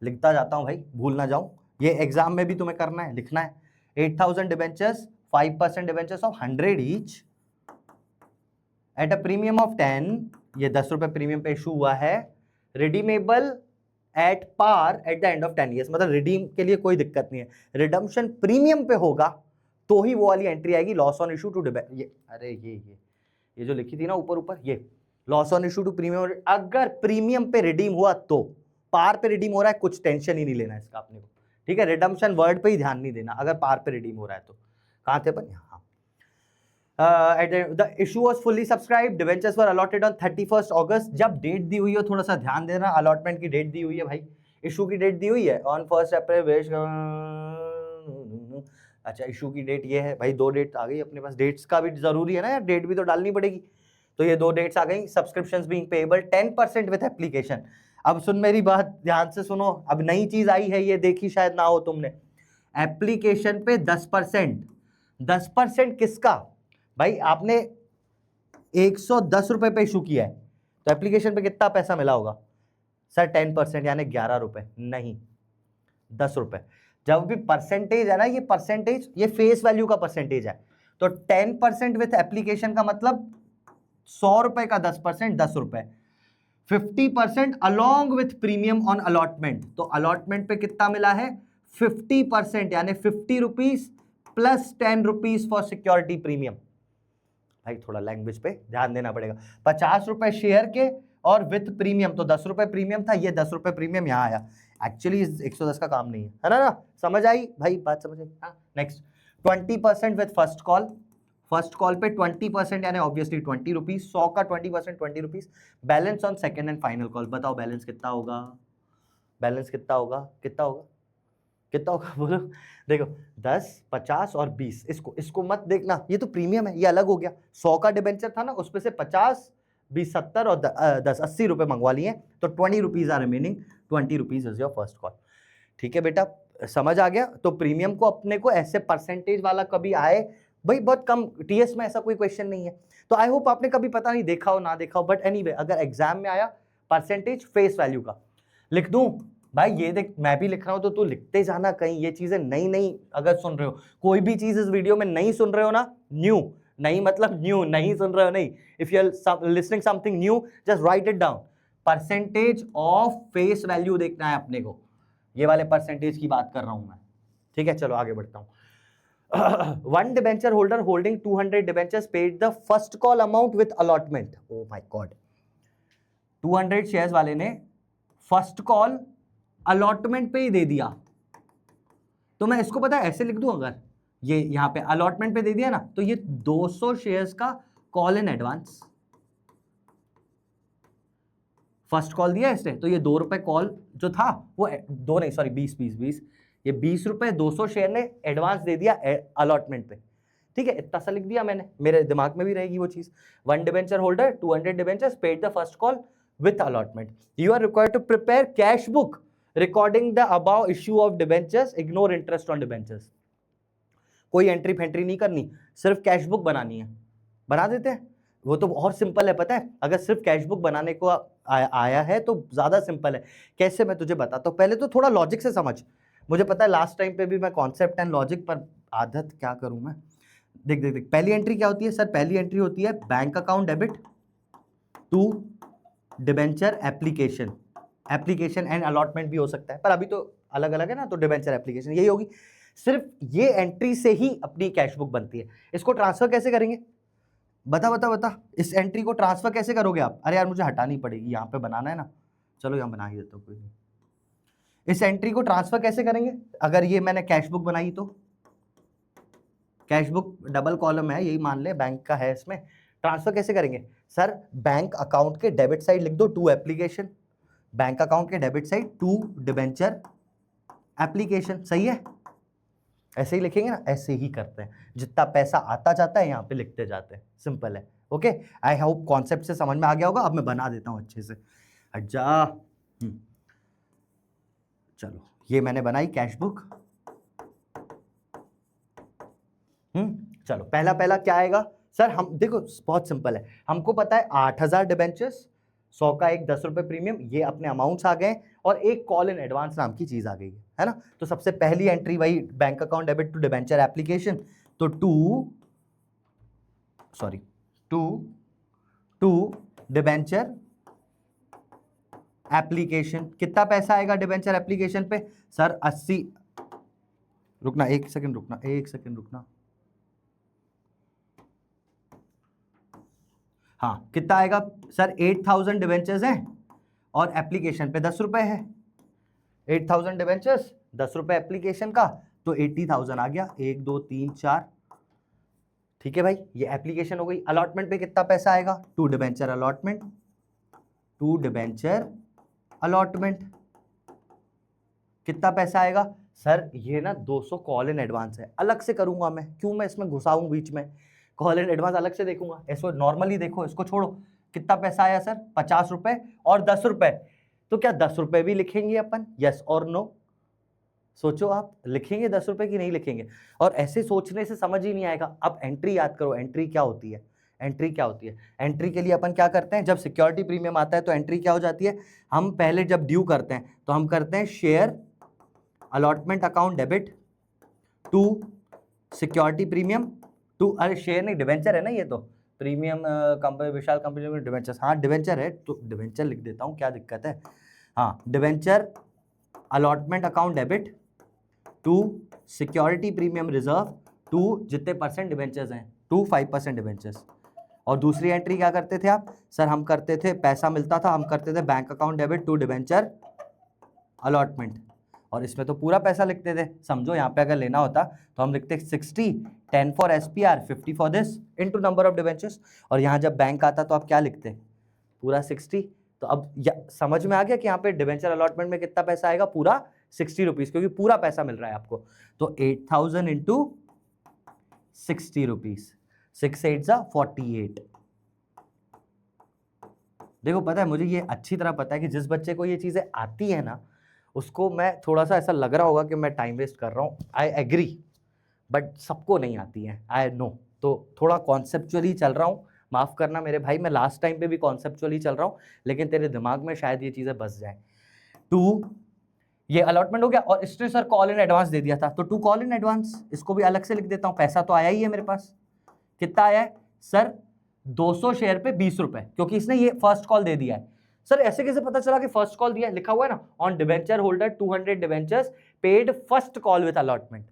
लिखता जाता हूं भाई, भूल ना जाऊं, ये एग्जाम में भी तुम्हें करना है, लिखना है। 8,000 debentures 5% debentures of 100 each at a premium of 10, ये 10 रुपए प्रीमियम पे इशू हुआ है, redeemable at par at the end of 10 years. मतलब रिडीम के लिए कोई दिक्कत नहीं है, रिडम्पशन प्रीमियम पे होगा तो ही वो वाली एंट्री आएगी, loss on issue to debenture. ये अरे ये जो लिखी थी ना ऊपर, ये loss on issue to premium, अगर प्रीमियम पे रिडीम हुआ तो, पार पे रिडीम हो रहा है कुछ टेंशन ही नहीं लेना इसका अपने को। ठीक है, रिडम्पशन वर्ड पे ही ध्यान नहीं देना, अगर पार पे रिडीम हो रहा है तो। कहां थे अपन? यहाँ। The issue was fully subscribed, debentures were allotted on 31st August। जब डेट दी हुई है थोड़ा सा ध्यान देना, अलॉटमेंट की डेट दी हुई है भाई, इशू की डेट दी हुई है ऑन 1 अप्रैल। अच्छा, इशू की डेट ये है भाई, 2 डेट आ गई अपने पास, डेट्स का भी जरूरी है ना यार, डेट भी तो डालनी पड़ेगी। तो ये 2 डेट्स आ गई। Subscriptions being payable 10% with application. अब सुन मेरी बात ध्यान से सुनो, अब नई चीज आई है, ये देखी शायद ना हो तुमने। एप्लीकेशन पे 10%। 10% किसका भाई? आपने 110 रुपए पे इशू किया है तो एप्लीकेशन पे कितना पैसा मिला होगा सर? 10% यानी 11 रुपए, नहीं 10 रुपए। जब भी परसेंटेज है ना, ये परसेंटेज, ये फेस वैल्यू का परसेंटेज है, तो 10% विथ एप्लीकेशन का मतलब 100 रुपए का 10%, 10 रुपए। 50% along with premium on allotment, तो अलॉटमेंट पे कितना मिला है? 50% यानी 50 rupees plus 10 rupees for security premium. भाई थोड़ा लैंग्वेज पे ध्यान देना पड़ेगा। 50 रुपए शेयर के और विथ प्रीमियम, तो 10 रुपए प्रीमियम था, ये 10 रुपए प्रीमियम यहाँ आया। एक्चुअली 110 का काम नहीं है ना? समझ आई भाई, बात समझ आई? हाँ, next 20% with first call. First call पे 20% यानी ऑब्वियसली 20 रुपीज, 100 का 20% 20 rupees. Balance on second and final call, बताओ बैलेंस कितना होगा? बैलेंस कितना होगा? कितना होगा? कितना होगा बोलो? देखो 10, 50 और 20, इसको मत देखना, ये तो प्रीमियम है, ये अलग हो गया। 100 का डिबेंचर था ना, उसमें से 50, 20, 70 और 10 80 रुपए मंगवा लिए, तो 20 rupees are remaining. 20 rupees is your first call. ठीक है बेटा, समझ आ गया? तो प्रीमियम को अपने को ऐसे परसेंटेज वाला कभी आए भाई, बहुत कम, टीएस में ऐसा कोई क्वेश्चन नहीं है। तो आई होप आपने कभी पता नहीं देखा हो ना देखा हो, बट एनीवे अगर एग्जाम में आया परसेंटेज फेस वैल्यू का, लिख दूं भाई? ये देख, मैं भी लिख रहा हूं तो तू लिखते जाना कहीं। ये चीजें नई नई अगर सुन रहे हो, कोई भी चीज इस वीडियो में नहीं सुन रहे हो ना, न्यू नहीं मतलब न्यू नहीं सुन रहे हो, नहीं, if you are listening something new just write it down. Percentage of face value देखना है अपने को, ये वाले परसेंटेज की बात कर रहा हूं मैं। ठीक है, चलो आगे बढ़ता हूं। One debenture holder holding 200 debentures paid the first call amount with allotment. Oh my God, 200 shares वाले ने फर्स्ट कॉल अलॉटमेंट पे ही दे दिया, तो मैं इसको पता है ऐसे लिख दूं, अगर ये यहां पे अलॉटमेंट पे दे दिया ना, तो ये 200 शेयर्स का call in advance. First call दिया इसने, तो ये 2 रुपए कॉल जो था वो 2 नहीं सॉरी 20, ये 20 रुपए 200 शेयर ने एडवांस दे दिया अलॉटमेंट पे। ठीक है, इतना सा लिख दिया मैंने, मेरे दिमाग में भी रहेगी वो चीज। One debenture holder 200 debentures paid the first call with allotment. You are required to prepare cash book recording the above issue of debentures, ignore interest on debentures. कोई एंट्री फेंट्री नहीं करनी, सिर्फ कैश बुक बनानी है। बना देते हैं, वो तो और सिंपल है, पता है? अगर सिर्फ कैश बुक बनाने को आया है तो ज्यादा सिंपल है। कैसे, मैं तुझे बताता हूं। पहले तो थोड़ा लॉजिक से समझ। मुझे पता है लास्ट टाइम पे भी मैं कॉन्सेप्ट एंड लॉजिक पर, आदत क्या करूं मैं। देख देख देख, पहली एंट्री क्या होती है सर? पहली एंट्री होती है bank account debit to debenture application. Application and allotment भी हो सकता है, पर अभी तो अलग अलग है ना, तो डिबेंचर एप्लीकेशन यही होगी। सिर्फ ये एंट्री से ही अपनी कैश बुक बनती है। इसको ट्रांसफर कैसे करेंगे? बता बता बता, इस एंट्री को ट्रांसफर कैसे करोगे आप? अरे यार मुझे हटानी पड़ेगी, यहाँ पे बनाना है ना, चलो यहाँ बना ही देता हूँ, कोई नहीं। इस एंट्री को ट्रांसफर कैसे करेंगे? अगर ये मैंने कैश बुक बनाई तो कैश बुक डबल कॉलम है, यही मान ले, बैंक का है इसमें। ट्रांसफर कैसे करेंगे सर? बैंक अकाउंट के डेबिट साइड लिख दो टू एप्लीकेशन, बैंक अकाउंट के debit side to debenture application. सही है? ऐसे ही लिखेंगे ना, ऐसे ही करते हैं। जितना पैसा आता जाता है यहाँ पे लिखते जाते हैं, सिंपल है। ओके, आई होप कॉन्सेप्ट से समझ में आ गया होगा। अब मैं बना देता हूं अच्छे से, हट जा। चलो ये मैंने बनाई कैश बुक। चलो पहला पहला क्या आएगा सर? हम देखो बहुत सिंपल है, हमको पता है 8000 डिबेंचर्स, 100 का एक 10 रुपए प्रीमियम, ये अपने अमाउंट्स आ गए और एक कॉल इन एडवांस नाम की चीज आ गई है ना। तो सबसे पहली एंट्री वही bank account debit to debenture application, तो टू डिबेंचर एप्लीकेशन। कितना पैसा आएगा डिबेंचर एप्लीकेशन पे सर? 80। रुकना एक सेकंड रुकना। हाँ कितना आएगा सर? 8000 डिबेंचर्स हैं और एप्लीकेशन पे 10 रुपए है। 8000 डिबेंचर्स 10 रुपए एप्लीकेशन का, तो 80,000 आ गया। 1 2 3 4, ठीक है भाई, ये एप्लीकेशन हो गई। अलॉटमेंट पे कितना पैसा आएगा? टू डिबेंचर अलॉटमेंट कितना पैसा आएगा सर? ये ना 200 कॉल इन एडवांस है, अलग से करूंगा मैं, क्यों मैं इसमें घुसाऊं बीच में? कॉल इन एडवांस अलग से देखूंगा, इसको नॉर्मली देखो, इसको छोड़ो। कितना पैसा आया सर? 50 रुपए और 10 रुपए। तो क्या 10 रुपए भी लिखेंगे अपन? यस और नो? सोचो आप, लिखेंगे 10 रुपए की नहीं लिखेंगे? और ऐसे सोचने से समझ ही नहीं आएगा। अब एंट्री याद करो, एंट्री क्या होती है? एंट्री के लिए अपन क्या करते हैं? जब सिक्योरिटी प्रीमियम आता है तो एंट्री क्या हो जाती है? हम पहले जब ड्यू करते हैं तो हम करते हैं share allotment account debit to security premium to, अरे शेयर नहीं डिवेंचर है ना ये तो, प्रीमियम कंपनी विशाल कंपनी में डिवेंचर, हाँ डिवेंचर है तो डिवेंचर लिख देता हूँ, क्या दिक्कत है? हाँ debenture allotment account debit to security premium reserve to जितने परसेंट डिवेंचर्स हैं, टू 5% डिवेंचर्स। और दूसरी एंट्री क्या करते थे आप सर? हम करते थे, पैसा मिलता था, हम करते थे bank account debit to debenture allotment, और इसमें तो पूरा पैसा लिखते थे। समझो यहाँ पे अगर लेना होता तो हम लिखते 60, 10 for SPR, 50 for this, into number of debentures. और यहाँ जब बैंक आता तो आप क्या लिखते? पूरा 60। तो अब समझ में आ गया कि यहाँ पे डिवेंचर अलॉटमेंट में कितना पैसा आएगा? पूरा 60 रुपीज, क्योंकि पूरा पैसा मिल रहा है आपको। तो 8000 इंटू 60 रुपीज, 6 8 जा 48। देखो पता है मुझे ये अच्छी तरह पता है कि जिस बच्चे को ये चीजें आती है ना, उसको मैं थोड़ा सा ऐसा लग रहा होगा कि मैं टाइम वेस्ट कर रहा हूँ, आई एग्री, बट सबको नहीं आती है, आई नो। तो थोड़ा कॉन्सेप्चुअली चल रहा हूँ, माफ करना मेरे भाई, मैं लास्ट टाइम पे भी कॉन्सेप्चुअली चल रहा हूँ, लेकिन तेरे दिमाग में शायद ये चीजें बस जाए। टू ये अलॉटमेंट हो गया, और इसने सर कॉल इन एडवांस दे दिया था, तो टू कॉल इन एडवांस, इसको भी अलग से लिख देता हूँ। पैसा तो आया ही है मेरे पास, कितना आया है सर? 200 शेयर पे 20 रुपए, क्योंकि इसने ये फर्स्ट कॉल दे दिया है। सर ऐसे कैसे पता चला कि फर्स्ट कॉल दिया है? लिखा हुआ है ना, on debenture holder 200 debentures paid first call with allotment.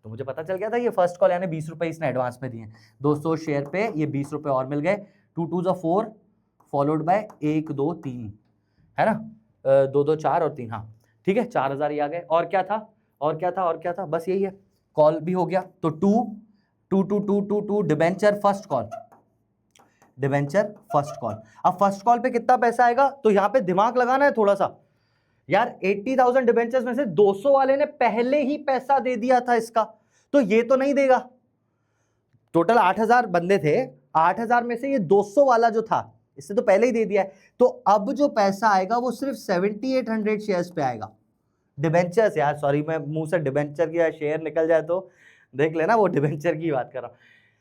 तो मुझे पता चल गया था ये फर्स्ट कॉल, यानी 20 रुपए इसने एडवांस में दिए। 200 शेयर पे ये 20 रुपए और मिल गए। 2 2 जा 4 फॉलोड बाय 1 2 3, है ना, 2 2 4 और 3, हाँ ठीक है, 4000 ही आ गए। और क्या था? बस यही है, कॉल भी हो गया। तो 2 डिबेंचर फर्स्ट कॉल, अब फर्स्ट कॉल पे कितना पैसा आएगा? तो यहां पे दिमाग लगाना है थोड़ा सा यार। 80,000 डिबेंचर्स में से 200 वाले ने पहले ही पैसा दे दिया था इसका, तो ये तो नहीं देगा। टोटल 8000 बंदे थे, 8000 में से ये 200 वाला जो था इससे तो पहले ही दे दिया है। तो अब जो पैसा आएगा वो सिर्फ 7800 शेयर्स पे आएगा। डिबेंचर्स यार, सॉरी, मैं मुंह से डिबेंचर की शेयर निकल जाए तो देख लेना, वो डिबेंचर की बात कर रहा हूं।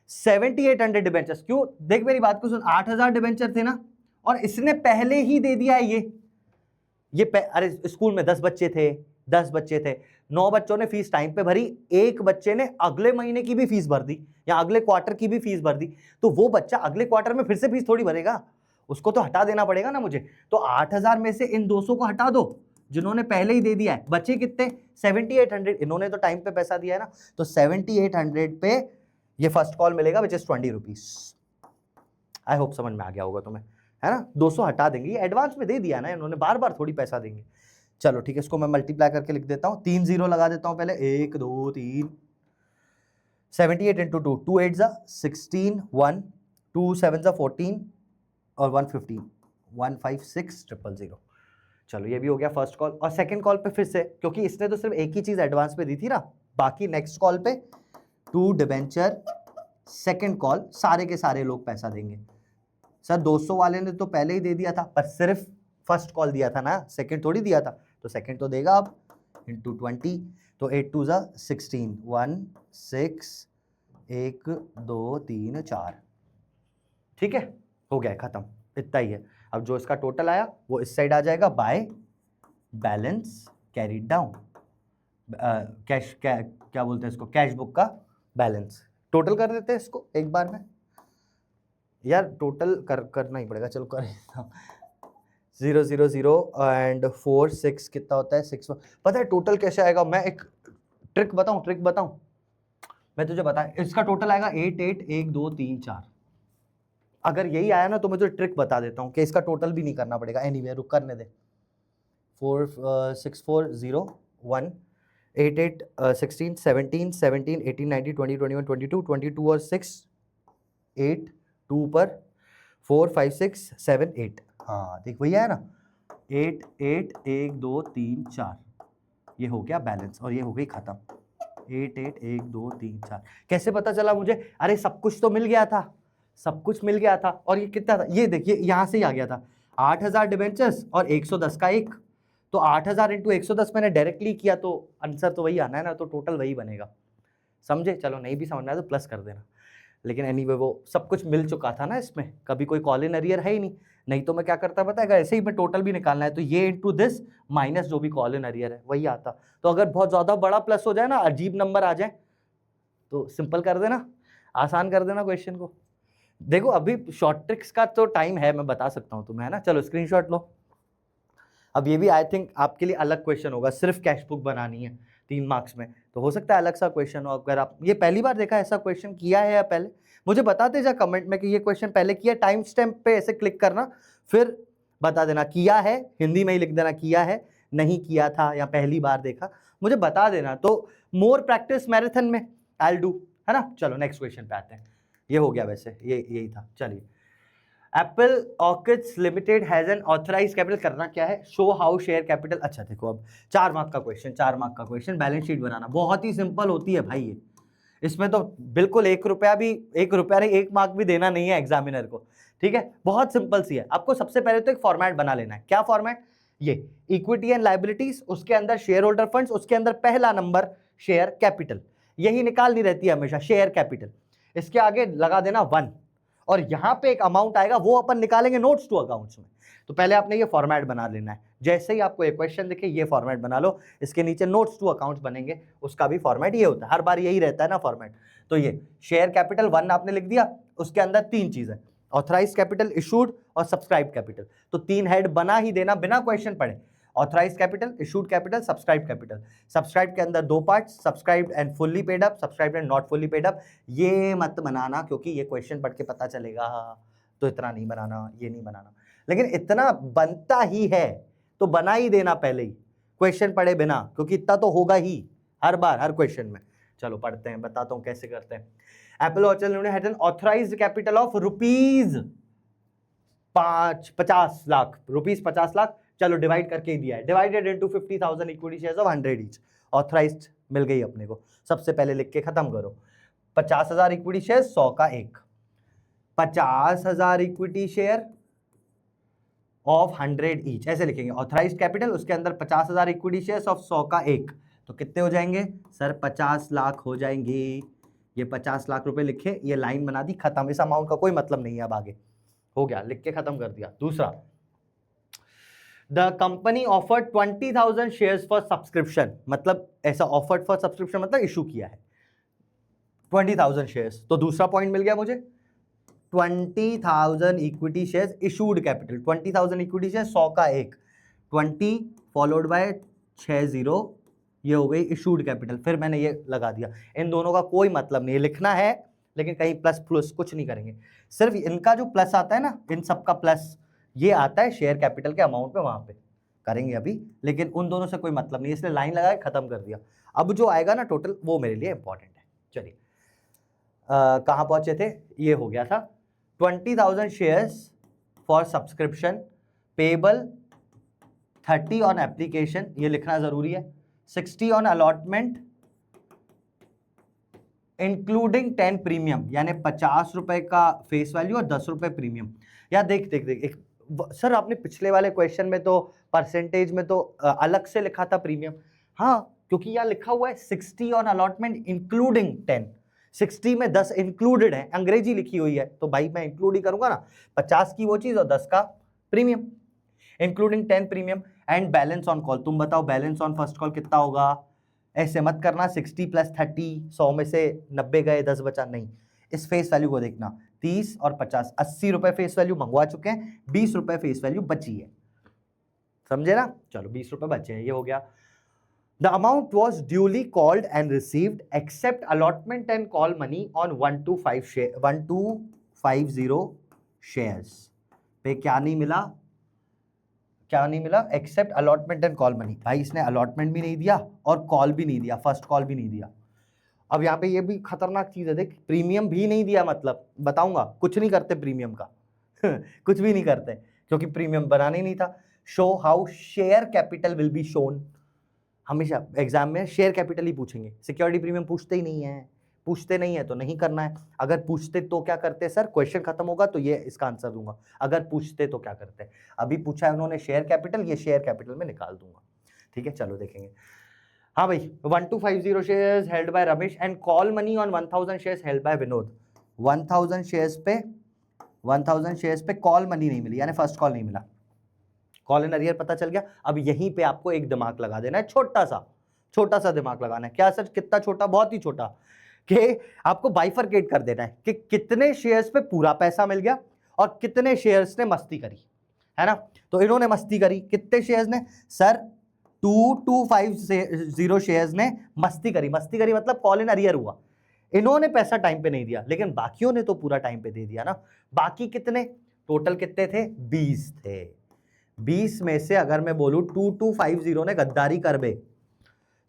7800 डिबेंचर्स, क्यों? देख मेरी बात को सुन, 8000 डिबेंचर थे ना, और इसने पहले ही दे दिया है ये अरे स्कूल में 10 बच्चे थे, 9 बच्चों ने फीस टाइम पे भरी, एक बच्चे ने अगले महीने की भी फीस भर दी या अगले क्वार्टर की भी फीस भर दी, तो वो बच्चा अगले क्वार्टर में फिर से फीस थोड़ी भरेगा, उसको तो हटा देना पड़ेगा ना मुझे। तो 8000 में से इन 200 को हटा दो जिन्होंने पहले ही दे दिया है, बचे कितने? 7800, इन्होंने तो टाइम पे पैसा दिया है ना, तो 7800 पे ये फर्स्ट कॉल मिलेगा which is 20 rupees. I hope समझ में आ गया होगा तुम्हें, है ना। 200 हटा देंगे, ये एडवांस में दे दिया ना इन्होंने, बार बार थोड़ी पैसा देंगे। चलो ठीक है, इसको मैं मल्टीप्लाई करके लिख देता हूं, 3 0 लगा देता हूं पहले, 1 2 3, 78 इंटू 2, 2 8 जा 16, 1 2 7 जा 14 और 115, 156,000। चलो ये भी हो गया फर्स्ट कॉल। और सेकंड कॉल पे फिर से, क्योंकि इसने तो सिर्फ एक ही चीज एडवांस पे दी थी ना, बाकी नेक्स्ट कॉल पे 2 डिबेंचर सेकंड कॉल सारे के सारे लोग पैसा देंगे। सर 200 वाले ने तो पहले ही दे दिया था, पर सिर्फ फर्स्ट कॉल दिया था ना, सेकंड थोड़ी दिया था, तो सेकंड तो देगा अब इंटू 20, तो 8 2 जा 16, 1 6 1 2 3 4, ठीक है, हो गया खत्म, इतना ही है। अब जो इसका टोटल आया वो इस साइड आ जाएगा by balance carried down, cash क्या बोलते हैं इसको, कैश बुक का बैलेंस। टोटल कर देते हैं इसको एक बार में, यार टोटल करना ही पड़ेगा, चलो कर देता हूँ। 0 0 0 एंड 4 6 कितना होता है 6, पता है टोटल कैसे आएगा, मैं एक ट्रिक बताऊं मैं तुझे बता, इसका टोटल आएगा 8 8 1 2 3 4। अगर यही आया ना तो मैं तुझे ट्रिक बता देता हूँ कि इसका टोटल भी नहीं करना पड़ेगा, एनीवे रुक करने दे। 4 6 4 0 1 8 8 16 17 17 18 19 20 21 22 22 और 6 8 2 पर 4 5 6 7 8, हाँ देख वही है ना, 8 8 1 2 3 4, ये हो गया बैलेंस और ये हो गई खत्म। 8 8 1 2 3 4 कैसे पता चला मुझे, अरे सब कुछ तो मिल गया था, सब कुछ मिल गया था। और ये कितना था, ये देखिए यहाँ से ही आ गया था 8000 डिबेंचर्स और 110 का एक, तो 8000 इंटू 110 मैंने डायरेक्टली किया तो आंसर तो वही आना है ना, तो टोटल वही बनेगा, समझे। चलो नहीं भी समझना है तो प्लस कर देना, लेकिन एनीवे वो सब कुछ मिल चुका था ना इसमें, कभी कोई कॉल इन अरियर है ही नहीं तो मैं क्या करता पता है, ऐसे ही मैं टोटल भी निकालना है तो ये इंटू दिस माइनस जो भी कॉल इन अरियर है वही आता। तो अगर बहुत ज़्यादा बड़ा प्लस हो जाए ना, अजीब नंबर आ जाए, तो सिंपल कर देना, आसान कर देना क्वेश्चन को। देखो अभी शॉर्ट ट्रिक्स का तो टाइम है, मैं बता सकता हूँ तुम्हें, है ना। चलो स्क्रीनशॉट लो। अब ये भी आई थिंक आपके लिए अलग क्वेश्चन होगा, सिर्फ कैश बुक बनानी है 3 मार्क्स में, तो हो सकता है अलग सा क्वेश्चन हो। अगर आप ये पहली बार देखा ऐसा क्वेश्चन किया है या पहले, मुझे बताते जा कमेंट में कि ये क्वेश्चन पहले किया। टाइम स्टैम्प पे ऐसे क्लिक करना, फिर बता देना किया है, हिंदी में ही लिख देना किया है, नहीं किया था या पहली बार देखा, मुझे बता देना। तो मोर प्रैक्टिस मैराथन में आई विल डू, है ना। चलो नेक्स्ट क्वेश्चन पे आते हैं। ये हो गया, वैसे ये यही था। चलिए, Apple orchids limited has an authorise capital, करना क्या है, शो हाउ शेयर कैपिटल। अच्छा देखो, अब 4 मार्क का क्वेश्चन, 4 मार्क का क्वेश्चन, बैलेंस शीट बनाना बहुत ही सिंपल होती है भाई ये। इसमें तो बिल्कुल 1 रुपया नहीं, 1 मार्क भी देना नहीं है एग्जामिनर को, ठीक है, बहुत सिंपल सी है। आपको सबसे पहले तो एक फॉर्मेट बना लेना है। क्या फॉर्मेट, ये इक्विटी एंड लाइबिलिटीज, उसके अंदर शेयर होल्डर फंड्स, उसके अंदर पहला नंबर शेयर कैपिटल, यही निकालनी रहती है हमेशा, शेयर कैपिटल। इसके आगे लगा देना 1, और यहां पे एक अमाउंट आएगा, वो अपन निकालेंगे नोट्स टू अकाउंट्स में। तो पहले आपने ये फॉर्मेट बना लेना है। जैसे ही आपको एक क्वेश्चन दिखे, ये फॉर्मेट बना लो, इसके नीचे नोट्स टू अकाउंट्स बनेंगे, उसका भी फॉर्मेट ये होता है, हर बार यही रहता है ना फॉर्मेट। तो ये शेयर कैपिटल 1 आपने लिख दिया, उसके अंदर 3 चीजें, ऑथराइज कैपिटल, इशूड और सब्सक्राइब कैपिटल। तो 3 हेड बना ही देना बिना क्वेश्चन पढ़े, authorise capital, issued capital, subscribe capital. Subscribe के अंदर 2 parts, subscribe and fully paid up, subscribe and not fully paid up. ये मत बनाना क्योंकि ये क्वेश्चन पढ़ के पता चलेगा, तो इतना नहीं बनाना, ये नहीं बनाना, लेकिन इतना बनता ही है तो बना ही देना पहले ही, क्वेश्चन पढ़े बिना, क्योंकि इतना तो होगा ही हर बार हर क्वेश्चन में। चलो पढ़ते हैं, बताता हूं कैसे करते हैं। Apple orchids limited had an authorised capital of rupees 50 lakh, rupees 50 lakh. चलो डिवाइड करके ही दिया है, divided into 50,000 equity shares of 100 each. Authorised मिल गई अपने को, सबसे पहले लिख के खत्म करो। 50,000 इक्विटी शेयर, 100 का एक, 50,000 इक्विटी शेयर ऑफ 100 ईच, ऐसे लिखेंगे। ऑथराइज्ड कैपिटल, उसके अंदर 50,000 इक्विटी शेयर्स ऑफ 100 का एक, तो कितने हो जाएंगे सर, 50 लाख हो जाएंगे। ये 50 लाख रुपए लिखे, ये लाइन बना दी, खत्म। इस अमाउंट का कोई मतलब नहीं है, अब आगे हो गया, लिख के खत्म कर दिया। दूसरा, the company offered 20,000 shares for subscription, मतलब ऐसा ऑफर्ड फॉर सब्सक्रिप्शन मतलब इशू किया है 20,000 शेयर्स। तो दूसरा पॉइंट मिल गया मुझे, 20,000 equity shares, issued capital 20,000 equity shares, 100 का एक, 20 फॉलोड बाय 60, ये हो गई इशूड कैपिटल। फिर मैंने ये लगा दिया, इन दोनों का कोई मतलब नहीं है, लिखना है लेकिन कहीं प्लस प्लस कुछ नहीं करेंगे, सिर्फ इनका जो प्लस आता है ना, इन सब का प्लस ये आता है शेयर कैपिटल के अमाउंट पे, वहां पे करेंगे अभी, लेकिन उन दोनों से कोई मतलब नहीं, इसलिए लाइन लगा के खत्म कर दिया। अब जो आएगा ना टोटल, वो मेरे लिए इंपॉर्टेंट है। चलिए कहाँ पहुंचे थे, ये हो गया था 20,000 shares for subscription, payable 30 on application, ये लिखना जरूरी है, 60 ऑन अलॉटमेंट इंक्लूडिंग 10 प्रीमियम, यानी 50 रुपए का फेस वैल्यू और 10 रुपए प्रीमियम। या देख देख देख सर आपने पिछले वाले क्वेश्चन में तो परसेंटेज में तो अलग से लिखा था प्रीमियम। हाँ, क्योंकि यहाँ लिखा हुआ है 60 ऑन अलॉटमेंट इंक्लूडिंग 10, 60 में 10 इंक्लूडेड है, अंग्रेजी लिखी हुई है तो भाई मैं इंक्लूड ही करूंगा ना, 50 की वो चीज और 10 का premium, including 10 premium and balance on call. तुम बताओ बैलेंस ऑन फर्स्ट कॉल कितना होगा? ऐसे मत करना 60 + 30, 100 में से 90 गए 10 बचा, नहीं, इस फेस वैल्यू को देखना, 30 और 50, 80 रुपए फेस वैल्यू मंगवा चुके हैं, 20 रुपए फेस वैल्यू बची है, समझे ना? चलो 20 रुपए बचे हैं, ये हो गया। The amount was duly called and received except allotment and call money on 1250 shares पे क्या नहीं मिला, क्या नहीं मिला? Except allotment and call money. भाई इसने अलॉटमेंट भी नहीं दिया और कॉल भी नहीं दिया, फर्स्ट कॉल भी नहीं दिया। अब यहाँ पे ये भी खतरनाक चीज है, देख प्रीमियम भी नहीं दिया, मतलब बताऊंगा कुछ नहीं करते प्रीमियम का कुछ भी नहीं करते क्योंकि प्रीमियम बनाना ही नहीं था। Show how share capital will be shown, हमेशा एग्जाम में शेयर कैपिटल ही पूछेंगे, सिक्योरिटी प्रीमियम पूछते ही नहीं है, पूछते नहीं है तो नहीं करना है, अगर पूछते तो क्या करते सर, क्वेश्चन खत्म होगा तो ये इसका आंसर दूंगा, अगर पूछते तो क्या करते। अभी पूछा है उन्होंने शेयर कैपिटल, ये शेयर कैपिटल में निकाल दूंगा, ठीक है चलो देखेंगे। हाँ भाई 1250 shares held by Ramesh and call money on 1000 shares held by Vinod. 1000 shares पे कॉल मनी नहीं मिली, यानी फर्स्ट कॉल नहीं मिला, कॉल इन अरियर पता चल गया। अब यहीं पे आपको एक दिमाग लगा देना है, छोटा सा दिमाग लगाना है। क्या सर कितना छोटा? बहुत ही छोटा, कि आपको बाइफरकेट कर देना है कि कितने शेयर्स पे पूरा पैसा मिल गया और कितने शेयर्स ने मस्ती करी, है ना? तो इन्होंने मस्ती करी, कितने शेयर्स ने सर? 2250 शेयर्स ने मस्ती करी मतलब कॉल इन अरियर हुआ, इन्होंने पैसा टाइम पे नहीं दिया, लेकिन बाकियों ने तो पूरा टाइम पे दे दिया ना। बाकी कितने टोटल कितने थे? 20 थे। 20 में से अगर मैं बोलूं 2250 ने गद्दारी कर बे,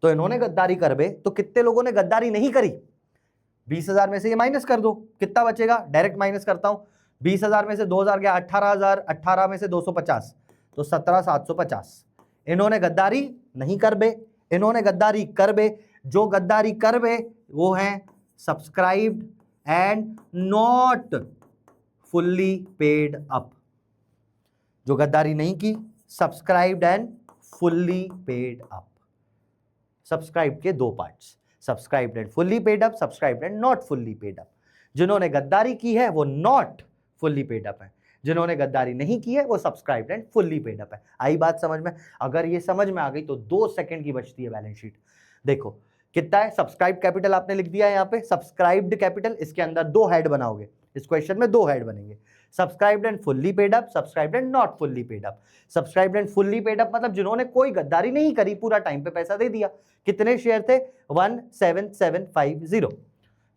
तो इन्होंने गद्दारी कर बे, तो कितने लोगों ने गद्दारी नहीं करी? 20,000 में से ये माइनस कर दो, कितना बचेगा? डायरेक्ट माइनस करता हूं, 20,000 में से 2,000 गया 18,000, 18 में से 250 तो 17,750। इन्होंने गद्दारी नहीं कर बे, इन्होंने गद्दारी कर बे। जो गद्दारी कर बे वो हैं subscribed and not fully paid up. जो गद्दारी नहीं की, subscribed and fully paid up. Subscribe के दो parts, subscribed and fully paid up, subscribed and not fully paid up. जिन्होंने गद्दारी की है वो नॉट फुल्ली पेड अप है, जिन्होंने गद्दारी नहीं की है वो subscribed and fully paid up है। आई बात समझ में? अगर ये समझ में आ गई तो 2 सेकंड की बचती है बैलेंस शीट। देखो कितना है, सब्सक्राइब कैपिटल आपने लिख दिया है यहाँ पे, सब्सक्राइब्ड कैपिटल, इसके अंदर 2 हेड बनाओगे, इस क्वेश्चन में 2 हेड बनेंगे, subscribed and fully paid up, subscribed and not fully paid up. Subscribed and fully paid up मतलब जिन्होंने कोई गद्दारी नहीं करी, पूरा टाइम पे पैसा दे दिया। कितने शेयर थे? 17750,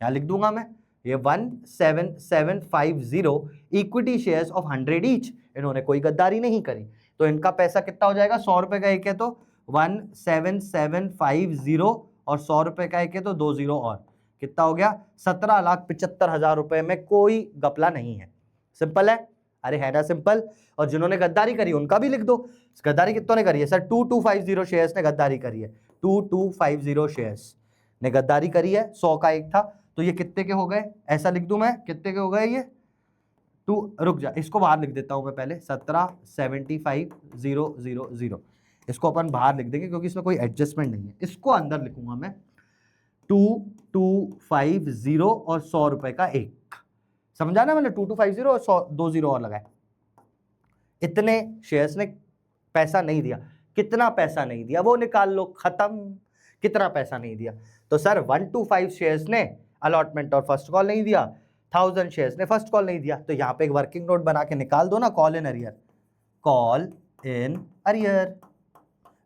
यहां लिख दूंगा मैं, ये 17750 इक्विटी शेयर्स ऑफ 100 ईच। इन्होंने कोई गद्दारी नहीं करी, तो इनका पैसा कितना हो जाएगा? 100 रुपए का एक है तो 17750 और 100 रुपए का एक है तो 2 जीरो और कितना हो गया? 17,75,000 रुपए में कोई गपला नहीं है। सिंपल है, अरे है ना सिंपल। और जिन्होंने गद्दारी करी उनका भी लिख दो। गद्दारी कितनों ने करी है सर? 2250 शेयर्स ने गद्दारी करी है, 2250 शेयर्स ने गद्दारी करी है, 100 का एक था, तो ये कितने के हो गए? ऐसा लिख दूं मैं, कितने के हो गए ये? रुक जा, इसको बाहर लिख देता हूं मैं पहले, 17,75,000, इसको अपन बाहर लिख देंगे क्योंकि इसमें कोई एडजस्टमेंट नहीं है। इसको अंदर लिखूंगा मैं, 2250 और 100 रुपए का एक, समझा ना? मैंने 2250 और 100, 2 जीरो और लगाए। इतने शेयर्स ने पैसा नहीं दिया। कितना पैसा नहीं दिया वो निकाल लो, खत्म। कितना पैसा नहीं दिया? तो सर 125 शेयर्स ने अलॉटमेंट और फर्स्ट कॉल नहीं दिया, 1000 शेयर्स ने फर्स्ट कॉल नहीं दिया, तो यहां पे एक वर्किंग नोट बना के निकाल दो ना, call in arrear, call in arrear.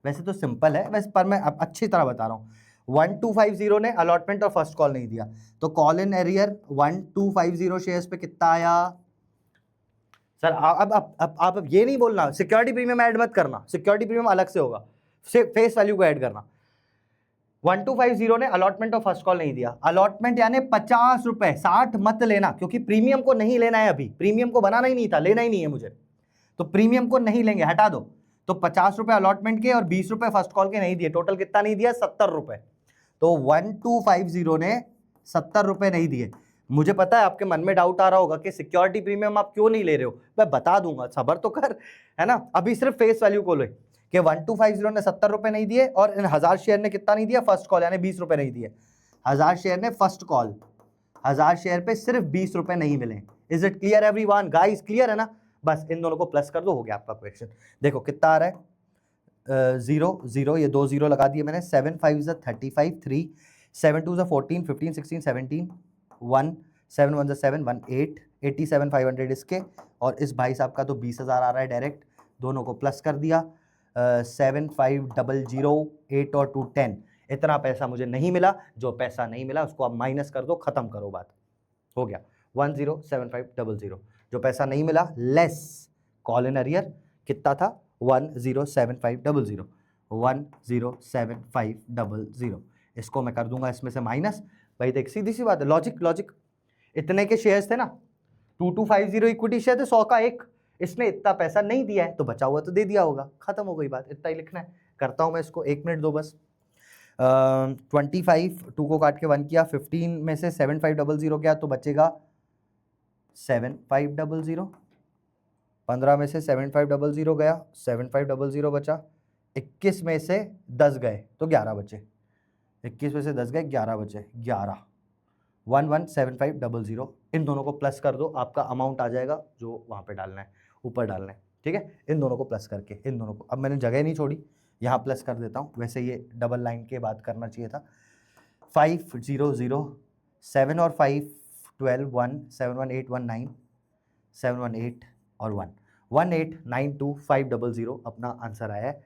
वैसे तो सिंपल है वैसे, पर मैं अब अच्छी तरह बता रहा हूं। 1250 ने अलॉटमेंट और फर्स्ट कॉल नहीं दिया, तो कॉल इन एरियर 1250 शेयर्स पे कितना आया सर? अब ये नहीं बोलना सिक्योरिटी प्रीमियम ऐड मत करना, सिक्योरिटी प्रीमियम अलग से होगा, फेस वैल्यू को ऐड करना। 1250 ने अलॉटमेंट और फर्स्ट कॉल नहीं दिया, अलॉटमेंट यानी 50 रुपए, 60 मत लेना क्योंकि प्रीमियम को नहीं लेना है, अभी प्रीमियम को बनाना ही नहीं था, लेना ही नहीं है मुझे, तो प्रीमियम को नहीं लेंगे, हटा दो। तो 50 रुपए अलॉटमेंट के और 20 रुपए फर्स्ट कॉल के नहीं दिए, टोटल कितना नहीं दिया? 70 रुपए। तो 1250 ने 70 रुपए नहीं दिए। मुझे पता है आपके मन में डाउट आ रहा होगा कि सिक्योरिटी प्रीमियम आप क्यों नहीं ले रहे हो, मैं बता दूंगा, सबर तो कर, है ना। अभी सिर्फ फेस वैल्यू को ले कि 1250 ने 70 रुपए नहीं दिए और इन 1000 शेयर ने कितना नहीं दिया, फर्स्ट कॉल, यानी 20 रुपए नहीं दिए। 1000 शेयर ने फर्स्ट कॉल, 1000 शेयर पे सिर्फ 20 रुपए नहीं मिले। Is it clear everyone? Guys clear है ना? बस इन दोनों को प्लस कर दो, हो गया आपका क्वेश्चन। देखो कितना आ रहा है, 0 0, ये 2 0 लगा दिए मैंने। 7 5 ज़ा 35, 3 7 2 ज़ा 14, 15 16 17, 1 7 1 ज़ा 7 1 8, 87,500 इसके, और इस भाई साहब का तो 20,000 आ रहा है डायरेक्ट। दोनों को प्लस कर दिया। 7 5 0 0, 8 और 2 10। इतना पैसा मुझे नहीं मिला। जो पैसा नहीं मिला उसको आप माइनस कर दो, खत्म करो बात, हो गया। 107500। जो पैसा नहीं मिला लेस कॉल इन अरियर कितना था, 107500, 107500। इसको मैं कर दूंगा इसमें से माइनस। भाई देख सीधी सी बात है, लॉजिक। इतने के शेयर्स थे ना, 2250 इक्विटी शेयर थे, 100 का एक। इसने इतना पैसा नहीं दिया है तो बचा हुआ तो दे दिया होगा, खत्म हो गई बात, इतना ही लिखना है। करता हूं मैं इसको, 1 मिनट दो बस। 25, 2 को काट के 1 किया, 15 में से 7500 गया तो बचेगा 7500। 15 में से 7500 गया, 7500 बचा। 21 में से 10 गए तो 11 बचे। 21 में से 10 गए, 11 बचे, 11 117500। इन दोनों को प्लस कर दो, आपका अमाउंट आ जाएगा जो वहाँ पे डालना है, ऊपर डालना है, ठीक है। इन दोनों को प्लस करके, इन दोनों को, अब मैंने जगह नहीं छोड़ी, यहाँ प्लस कर देता हूँ। वैसे ये डबल लाइन के बाद करना चाहिए था। 5 0 0, 7 और 5 12, 1 7 1 8 1 9, 7 1 8 और 1 1892,500 अपना आंसर आया है,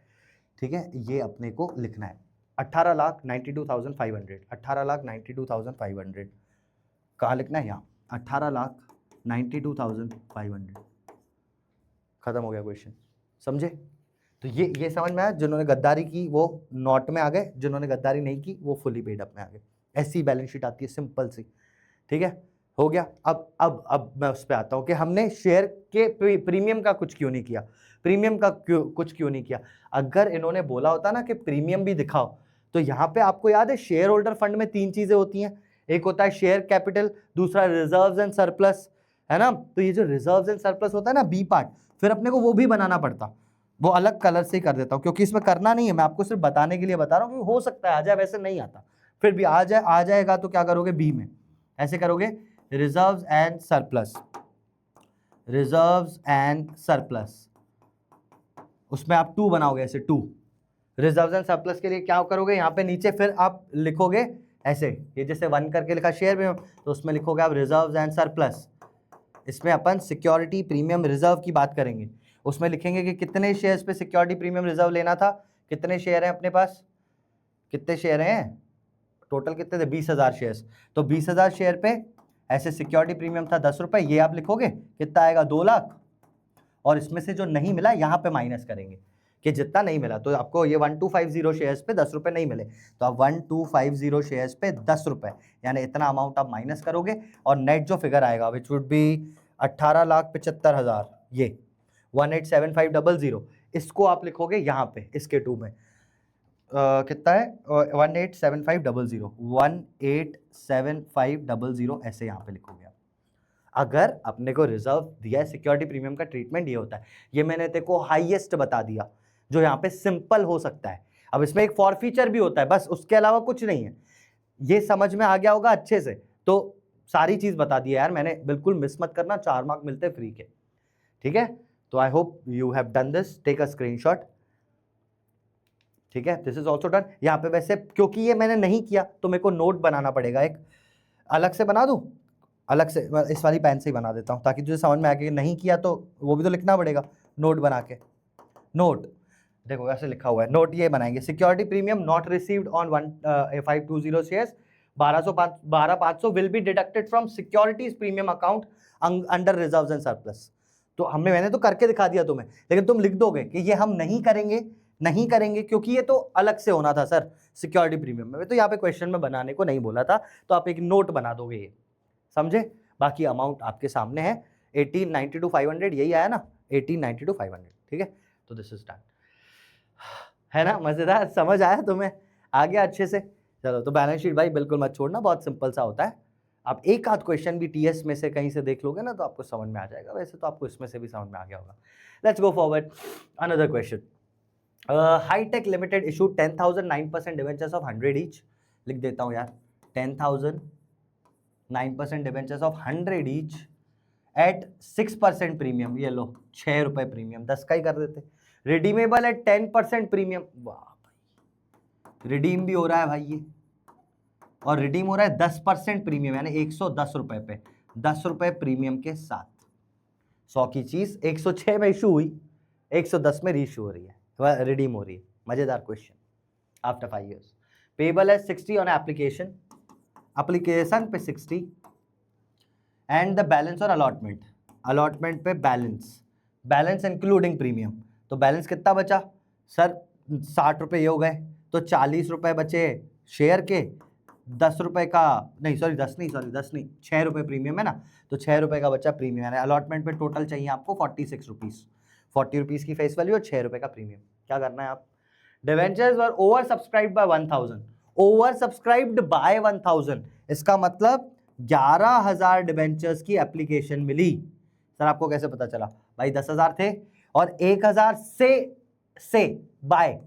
ठीक है। ये अपने को लिखना है 18,92,500, 18,92,500। कहाँ लिखना है? यहाँ 18,92,500। खत्म हो गया क्वेश्चन, समझे? तो ये समझ में आया? जिन्होंने गद्दारी की वो नॉट में आ गए, जिन्होंने गद्दारी नहीं की वो फुली पेड अप में आ गए। ऐसी बैलेंस शीट आती है, सिंपल सी, ठीक है। हो गया। अब मैं उस पर आता हूँ कि हमने शेयर के प्रीमियम का कुछ क्यों नहीं किया, प्रीमियम का कुछ क्यों नहीं किया। अगर इन्होंने बोला होता ना कि प्रीमियम भी दिखाओ, तो यहाँ पे आपको याद है शेयर होल्डर फंड में 3 चीजें होती हैं, एक होता है शेयर कैपिटल, दूसरा रिजर्व्स एंड सरप्लस, है ना। तो ये जो रिजर्व्स एंड सरप्लस होता है ना, बी पार्ट, फिर अपने को वो भी बनाना पड़ता। वो अलग कलर से ही कर देता हूँ क्योंकि इसमें करना नहीं है, मैं आपको सिर्फ बताने के लिए बता रहा हूँ कि हो सकता है आ जाए, वैसे नहीं आता, फिर भी आ जाएगा तो क्या करोगे, बी में ऐसे करोगे, reserves and surplus, reserves and surplus, उसमें आप 2 बनाओगे ऐसे 2। रिजर्व्स एंड सरप्लस के लिए क्या करोगे, यहाँ पे नीचे फिर आप लिखोगे ऐसे, ये जैसे 1 करके लिखा शेयर में, तो उसमें लिखोगे आप रिजर्व्स एंड सरप्लस। इसमें अपन सिक्योरिटी प्रीमियम रिजर्व की बात करेंगे, उसमें लिखेंगे कि कितने शेयर्स पे सिक्योरिटी प्रीमियम रिजर्व लेना था, कितने शेयर हैं अपने पास, कितने शेयर हैं टोटल, कितने थे, 20,000 शेयर्स। तो 20,000 शेयर पे ऐसे सिक्योरिटी प्रीमियम था 10 रुपए, ये आप लिखोगे, कितना आएगा, 2 लाख। और इसमें से जो नहीं मिला यहाँ पे माइनस करेंगे कि जितना नहीं मिला, तो आपको ये 1250 शेयर्स पे 10 रुपए नहीं मिले, तो आप 1250 शेयर्स पे 10 रुपए, यानी इतना अमाउंट आप माइनस करोगे, और नेट जो फिगर आएगा विच वुड बी 18,75,000, ये 187500, इसको आप लिखोगे यहाँ पे इसके 2 में। कितना है, 187500, 187500 ऐसे यहाँ पे लिखोगे आप। अगर अपने को रिजर्व दिया है, सिक्योरिटी प्रीमियम का ट्रीटमेंट ये होता है, ये मैंने तेरे को हाईएस्ट बता दिया जो यहाँ पे सिंपल हो सकता है। अब इसमें एक फॉर फीचर भी होता है, बस उसके अलावा कुछ नहीं है। ये समझ में आ गया होगा अच्छे से, तो सारी चीज बता दी यार मैंने, बिल्कुल मिस मत करना, 4 मार्क मिलते हैं फ्री के, ठीक है। तो I hope you have done this, take a screenshot, ठीक है। This is also done. यहाँ पे वैसे क्योंकि ये मैंने नहीं किया तो मेरे को नोट बनाना पड़ेगा, एक अलग से बना दूं, अलग से इस वाली पेन से ही बना देता हूँ ताकि तुझे समझ में आके, नहीं किया तो वो भी तो लिखना पड़ेगा नोट बना के। नोट देखो ऐसे लिखा हुआ है, नोट ये बनाएंगे, security premium not received on 1520 shares 12,500 will be deducted from securities premium account under reserves and surplus. तो मैंने तो करके दिखा दिया तुम्हें, लेकिन तुम लिख दोगे कि ये हम नहीं करेंगे क्योंकि ये तो अलग से होना था सर सिक्योरिटी प्रीमियम में, तो यहाँ पे क्वेश्चन में बनाने को नहीं बोला था, तो आप एक नोट बना दोगे, ये समझे। बाकी अमाउंट आपके सामने है, 1892,500 यही आया ना, 1892,500, ठीक है। तो दिस इज डन, है ना, मजेदार, समझ आया तुम्हें, आ गया अच्छे से, चलो, तो बैलेंस शीट भाई बिल्कुल मत छोड़ना, बहुत सिंपल सा होता है। आप एक आध क्वेश्चन भी टीएस में से कहीं से देख लोगे ना तो आपको समझ में आ जाएगा, वैसे तो आपको इसमें से भी समझ में आ गया होगा। Let's go forward, another question. Hitech limited issued 10,000 9% debentures of 100 each. लिख देता हूँ यार, 10,000 9% debentures of 100 each at 6% premium. ये लो 6 रुपए प्रीमियम, 10 का ही कर देते। Redeemable eight 10% premium. वाह भाई, रिडीम भी हो रहा है भाई ये, और रिडीम हो रहा है 10% प्रीमियम, यानी 110 रुपए पे, 10 रुपए प्रीमियम के साथ। 100 की चीज 106 में इशू हुई, 110 में रीइशू हो रही है, रिडीम हो रही है। मजेदार क्वेश्चन। आफ्टर 5 years पेबल है 60 ऑन एप्लीकेशन, एप्लीकेशन पे 60 एंड द बैलेंस और अलॉटमेंट, अलॉटमेंट पे बैलेंस, बैलेंस इंक्लूडिंग प्रीमियम। तो बैलेंस कितना बचा सर, 60 रुपये ये हो गए, तो 40 रुपये बचे शेयर के, 10 रुपये का नहीं, सॉरी 10 नहीं 6 रुपये प्रीमियम है ना, तो 6 रुपये का बचा प्रीमियम, यानी अलॉटमेंट पे टोटल चाहिए आपको 46 रुपीज़, 40 रुपीज़ की फेस वैल्यू और 6 रुपये का प्रीमियम। क्या करना है आप, debentures were over subscribed by 1000, over subscribed by 1000, इसका मतलब 11,000 डिवेंचर्स की एप्लीकेशन मिली। सर आपको कैसे पता चला, भाई 10,000 थे और 1,000 से बाय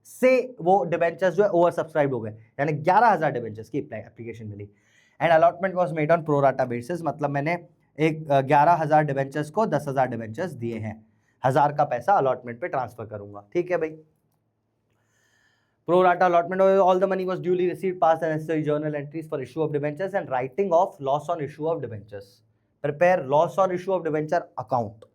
से वो डिवेंचर्स जो है ओवर सब्सक्राइब हो गए, यानी 11,000 डिवेंचर्स की एप्लीकेशन मिली। And allotment was made on pro rata basis, मतलब मैंने एक 11,000 डिवेंचर्स को 10,000 डिवेंचर्स दिए हैं, 1,000 का पैसा अलॉटमेंट पे ट्रांसफर करूंगा, ठीक है भाई। Pro rata allotment, all the money was duly received, passed the necessary journal entries for issue of debentures and writing of loss on issue of debentures. Prepare loss on issue of debenture account.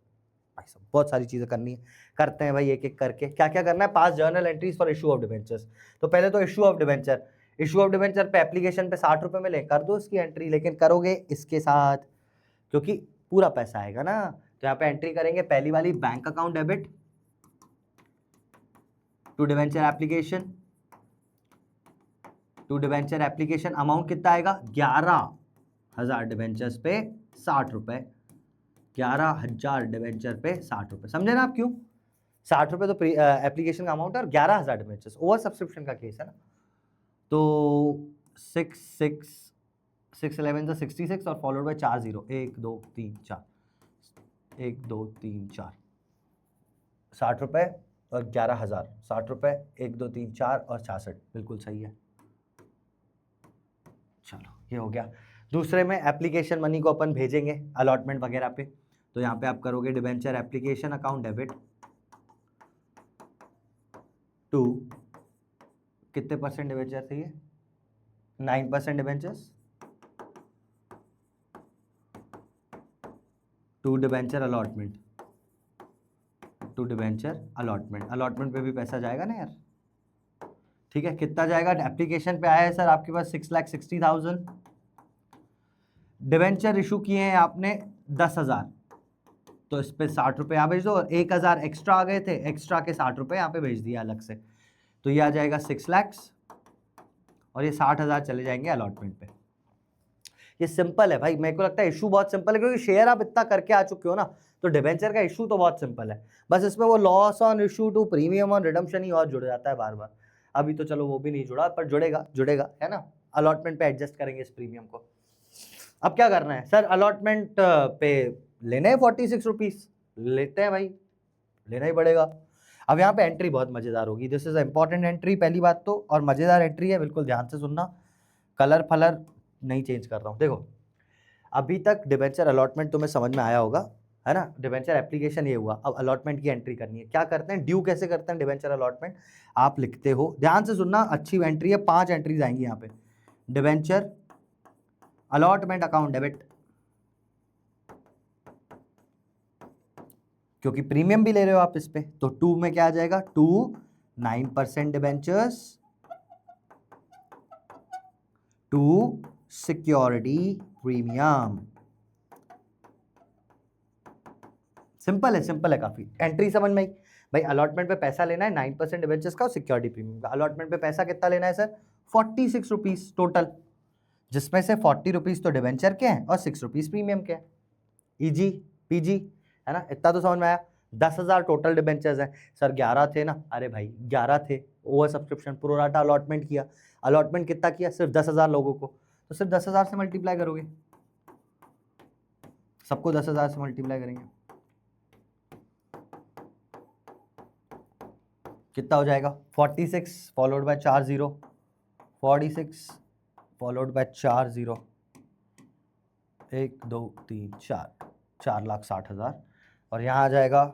बहुत सारी चीजें करनी है, करते हैं भाई एक एक करके। क्या क्या करना है, पास journal entries for issue of debentures. तो पहले तो issue of debenture, issue of debenture पे एप्लीकेशन पे 60 रुपये मिले, कर दो इसकी एंट्री, लेकिन करोगे इसके साथ क्योंकि पूरा पैसा आएगा ना। तो यहाँ पे एंट्री करेंगे, पहली वाली bank account debit to debenture application, to debenture application amount कितना आएगा, 11,000 डिवेंचर्स पे 60 रुपये, 11,000 डिवेंचर पे 60 रुपये, समझे ना आप क्यों, 60 रुपये तो एप्लीकेशन का अमाउंट है और 11,000 डिवेंचर्स, ओवर सब्सक्रिप्शन का केस है ना। तो 6 11 66 और फॉलोड बाय 4 0, 1 2 3 4, 1 2 3 4, 60 रुपये और 11,000, 60 रुपये 1 2 3 4 और 66, बिल्कुल सही है। चलो ये हो गया। दूसरे में एप्लीकेशन मनी को अपन भेजेंगे अलॉटमेंट वगैरह पे, तो यहाँ पे आप करोगे debenture application account debit to, कितने परसेंट डिवेंचर थे ये, 9% debentures, to debenture allotment, to debenture allotment, allotment पे भी पैसा जाएगा ना यार, ठीक है। कितना जाएगा, एप्लीकेशन पे आया है सर आपके पास 6,60,000, डिवेंचर इशू किए हैं आपने 10,000, तो इस पे 60 रुपये यहाँ भेज दो, और 1,000 एक्स्ट्रा आ गए थे, एक्स्ट्रा के 60 रुपये यहाँ पे भेज दिया अलग से, तो ये आ जाएगा 6 लाख और ये 60,000 चले जाएंगे अलॉटमेंट पे। ये सिंपल है भाई, मेरे को लगता है इशू बहुत सिंपल है, क्योंकि शेयर आप इतना करके आ चुके हो ना, तो डिवेंचर का इशू तो बहुत सिंपल है, बस इसमें वो loss on issue to premium on redemption ही और जुड़ जाता है बार बार। अभी तो चलो वो भी नहीं जुड़ा, पर जुड़ेगा है ना, अलॉटमेंट पे एडजस्ट करेंगे इस प्रीमियम को। अब क्या करना है सर, अलॉटमेंट पे लेने हैं 46 रुपीज़, लेते हैं भाई, लेना ही पड़ेगा। अब यहाँ पे एंट्री बहुत मज़ेदार होगी, दिस इज इंपॉर्टेंट एंट्री पहली बात तो, और मज़ेदार एंट्री है, बिल्कुल ध्यान से सुनना, कलर फलर नहीं चेंज कर रहा हूँ। देखो अभी तक डिवेंचर अलॉटमेंट तुम्हें समझ में आया होगा, है ना, डिवेंचर एप्लीकेशन ये हुआ, अब अलॉटमेंट की एंट्री करनी है। क्या करते हैं, ड्यू कैसे करते हैं डिवेंचर अलॉटमेंट, आप लिखते हो, ध्यान से सुनना, अच्छी एंट्री है, 5 एंट्रीज आएंगी यहाँ पे, डिवेंचर अलॉटमेंट अकाउंट डेबिट, क्योंकि प्रीमियम भी ले रहे हो आप इस पे, तो 2 में क्या आ जाएगा, 2 9% debentures to security premium. Simple है काफी, एंट्री समझ में आई भाई। अलॉटमेंट पे पैसा लेना है 9% डिवेंचर्स का और सिक्योरिटी प्रीमियम का। अलॉटमेंट पे पैसा कितना लेना है सर, 46 रुपीज टोटल, जिसमें से 40 रुपीज तो डिवेंचर के हैं और 6 रुपीज प्रीमियम के हैं, ईजी पीजी, है ना, इतना तो समझ में आया। 10,000 टोटल डिवेंचर्स हैं सर, 11 थे ना, अरे भाई 11 थे, ओवर सब्सक्रिप्शन प्रोराटा अलॉटमेंट किया, अलॉटमेंट कितना किया, सिर्फ 10,000 लोगों को, तो सिर्फ 10,000 से मल्टीप्लाई करोगे, सबको 10,000 से मल्टीप्लाई करेंगे, कितना हो जाएगा 46 फॉलोड बाय 4 0, 46 फॉलोड बाय 4 0, 1 2 3 4, 4,60,000, और यहाँ आ जाएगा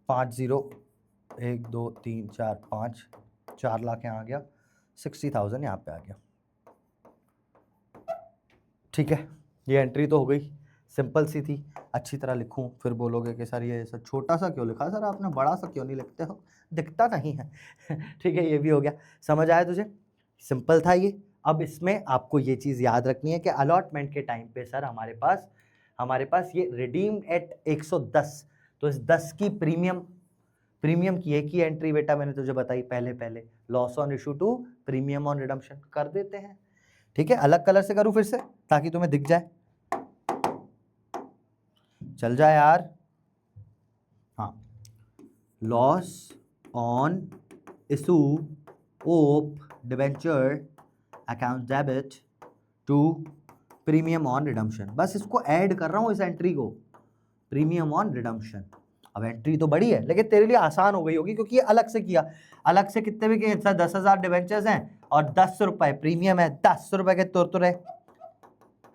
5 0, 1 2 3 4 5, 4 लाख यहाँ आ गया, 60,000 यहाँ पे आ गया। ठीक है, ये एंट्री तो हो गई, सिंपल सी थी। अच्छी तरह लिखूं फिर बोलोगे कि सर ये सर छोटा सा क्यों लिखा, सर आपने बड़ा सा क्यों नहीं लिखते हो, दिखता नहीं है। ठीक है, ये भी हो गया, समझ आया तुझे, सिंपल था ये। अब इसमें आपको ये चीज़ याद रखनी है कि अलॉटमेंट के टाइम पे सर हमारे पास ये रिडीम्ड एट 110, तो इस 10 की प्रीमियम की एक ही एंट्री बेटा मैंने तुझे बताई पहले loss on issue to premium on redemption कर देते हैं। ठीक है, अलग कलर से करूं फिर से ताकि तुम्हें दिख जाए, चल जाए यार। हाँ, loss on issue of debenture account debit to premium on redemption, बस इसको ऐड कर रहा हूं इस एंट्री को, प्रीमियम ऑन रिडम्पशन। अब एंट्री तो बड़ी है लेकिन तेरे लिए आसान हो गई होगी क्योंकि ये अलग से किया, अलग से कितने भी किए, 10,000 डिबेंचर्स हैं और 10 रुपए प्रीमियम है, 10 रुपए के तुरतुरे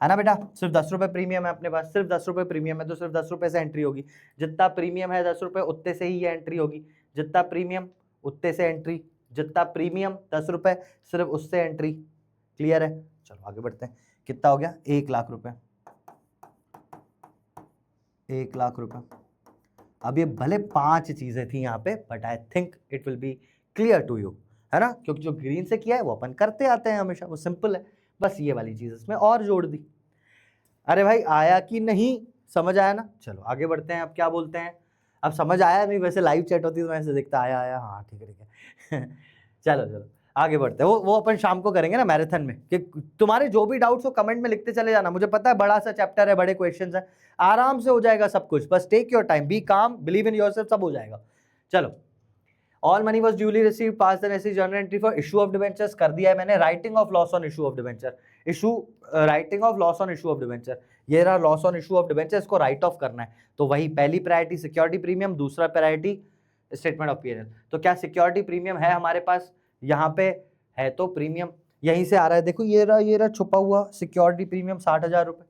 है ना बेटा, सिर्फ 10 रुपए प्रीमियम है अपने पास, सिर्फ 10 रुपए प्रीमियम है तो सिर्फ 10 रुपए से एंट्री होगी, जितना प्रीमियम है 10 रुपए उतने से ही ये एंट्री होगी, जितना प्रीमियम उतने से एंट्री, जितना प्रीमियम 10 रुपए सिर्फ उससे एंट्री। क्लियर है, चलो आगे बढ़ते हैं। कितना हो गया, 1 लाख रुपए, 1 लाख रुपए। अब ये भले 5 चीजें थी यहाँ पे but I think it will be clear to you, है ना, क्योंकि जो ग्रीन से किया है वो अपन करते आते हैं हमेशा, वो सिंपल है, बस ये वाली चीज इसमें और जोड़ दी। अरे भाई आया कि नहीं, समझ आया ना, चलो आगे बढ़ते हैं। अब क्या बोलते हैं, अब समझ आया नहीं, वैसे लाइव चैट होती तो मैं ऐसे देखता आया हाँ ठीक है चलो आगे बढ़ते हैं, वो अपन शाम को करेंगे ना मैराथन में, कि तुम्हारे जो भी डाउट्स हो कमेंट में लिखते चले जाना, मुझे पता है बड़ा सा चैप्टर है, बड़े क्वेश्चंस हैं, आराम से हो जाएगा सब कुछ, बस टेक योर टाइम, बी काम, बिलीव इन योरसेल्फ, सब हो जाएगा। चलो, all money was duly received, pass the necessary journal entry for issue of debentures कर दिया है मैंने, writing of loss on issue of debenture, writing of loss on issue of debenture, ये रहा loss on issue of debenture, इसको right of करना है, तो वही पहली प्रायोरिटी सिक्योरिटी प्रीमियम, दूसरा प्रायोरिटी स्टेटमेंट ऑफ पीएनएल। तो क्या सिक्योरिटी प्रीमियम है हमारे पास, यहाँ पे है तो प्रीमियम यहीं से आ रहा है, देखो ये रहा छुपा हुआ सिक्योरिटी प्रीमियम 60,000 रुपए,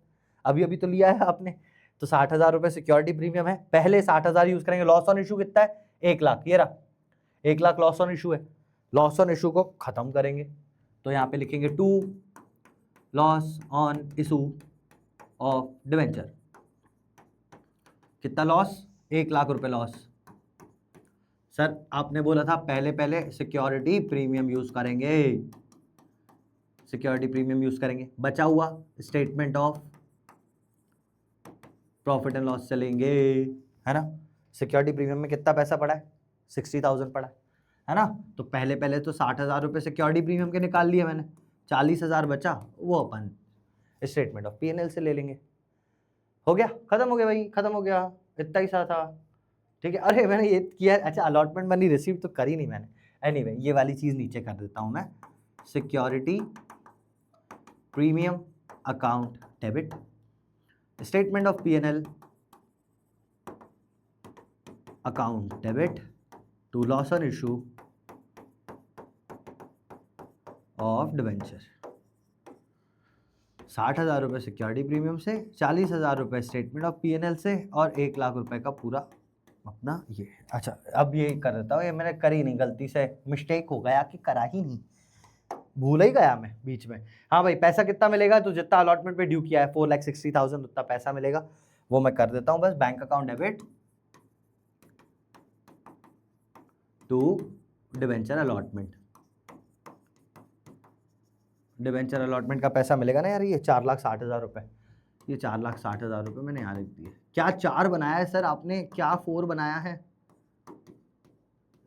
अभी तो लिया है आपने, तो 60,000 रुपए सिक्योरिटी प्रीमियम है, पहले 60,000 यूज करेंगे। लॉस ऑन इशू कितना है, 1 लाख, ये रहा 1 लाख लॉस ऑन इशू है, लॉस ऑन इशू को खत्म करेंगे तो यहाँ पे लिखेंगे to loss on issue of debenture, कितना लॉस, 1 लाख रुपए लॉस। सर आपने बोला था पहले सिक्योरिटी प्रीमियम यूज करेंगे, सिक्योरिटी प्रीमियम यूज करेंगे, बचा हुआ statement of profit and loss चलेंगे, है ना। सिक्योरिटी प्रीमियम में कितना पैसा पड़ा है, 60,000 पड़ा है ना, तो पहले तो 60,000 रुपये सिक्योरिटी प्रीमियम के निकाल लिए मैंने, 40,000 बचा, वो अपन स्टेटमेंट ऑफ पीएनएल से ले लेंगे, हो गया, खत्म हो गया भाई, खत्म हो गया, इतना ही सा था। ठीक है, अरे मैंने ये किया, अच्छा अलॉटमेंट मनी रिसीव तो करी नहीं मैंने, एनीवे ये वाली चीज़ नीचे कर देता हूँ मैं, security premium account debit, statement of PNL account debit to loss on issue of debenture, 60,000 रुपये सिक्योरिटी प्रीमियम से, 40,000 रुपये स्टेटमेंट ऑफ पीएनएल से, और 1 लाख रुपए का पूरा अपना ये। अच्छा अब ये कर देता हूँ, ये मैंने करी नहीं, गलती से मिस्टेक हो गया कि करा ही नहीं, भूल ही गया मैं बीच में। हाँ भाई पैसा कितना मिलेगा, तो जितना अलॉटमेंट पे ड्यू किया है 4,60,000 उतना पैसा मिलेगा, वो मैं कर देता हूँ बस, bank account debit to debenture allotment, debenture allotment का पैसा मिलेगा ना यार, ये 4,60,000 रुपये, ये 4,60,000 रुपये मैंने यहाँ लिख दिए। क्या 4 बनाया है सर आपने, क्या 4 बनाया है,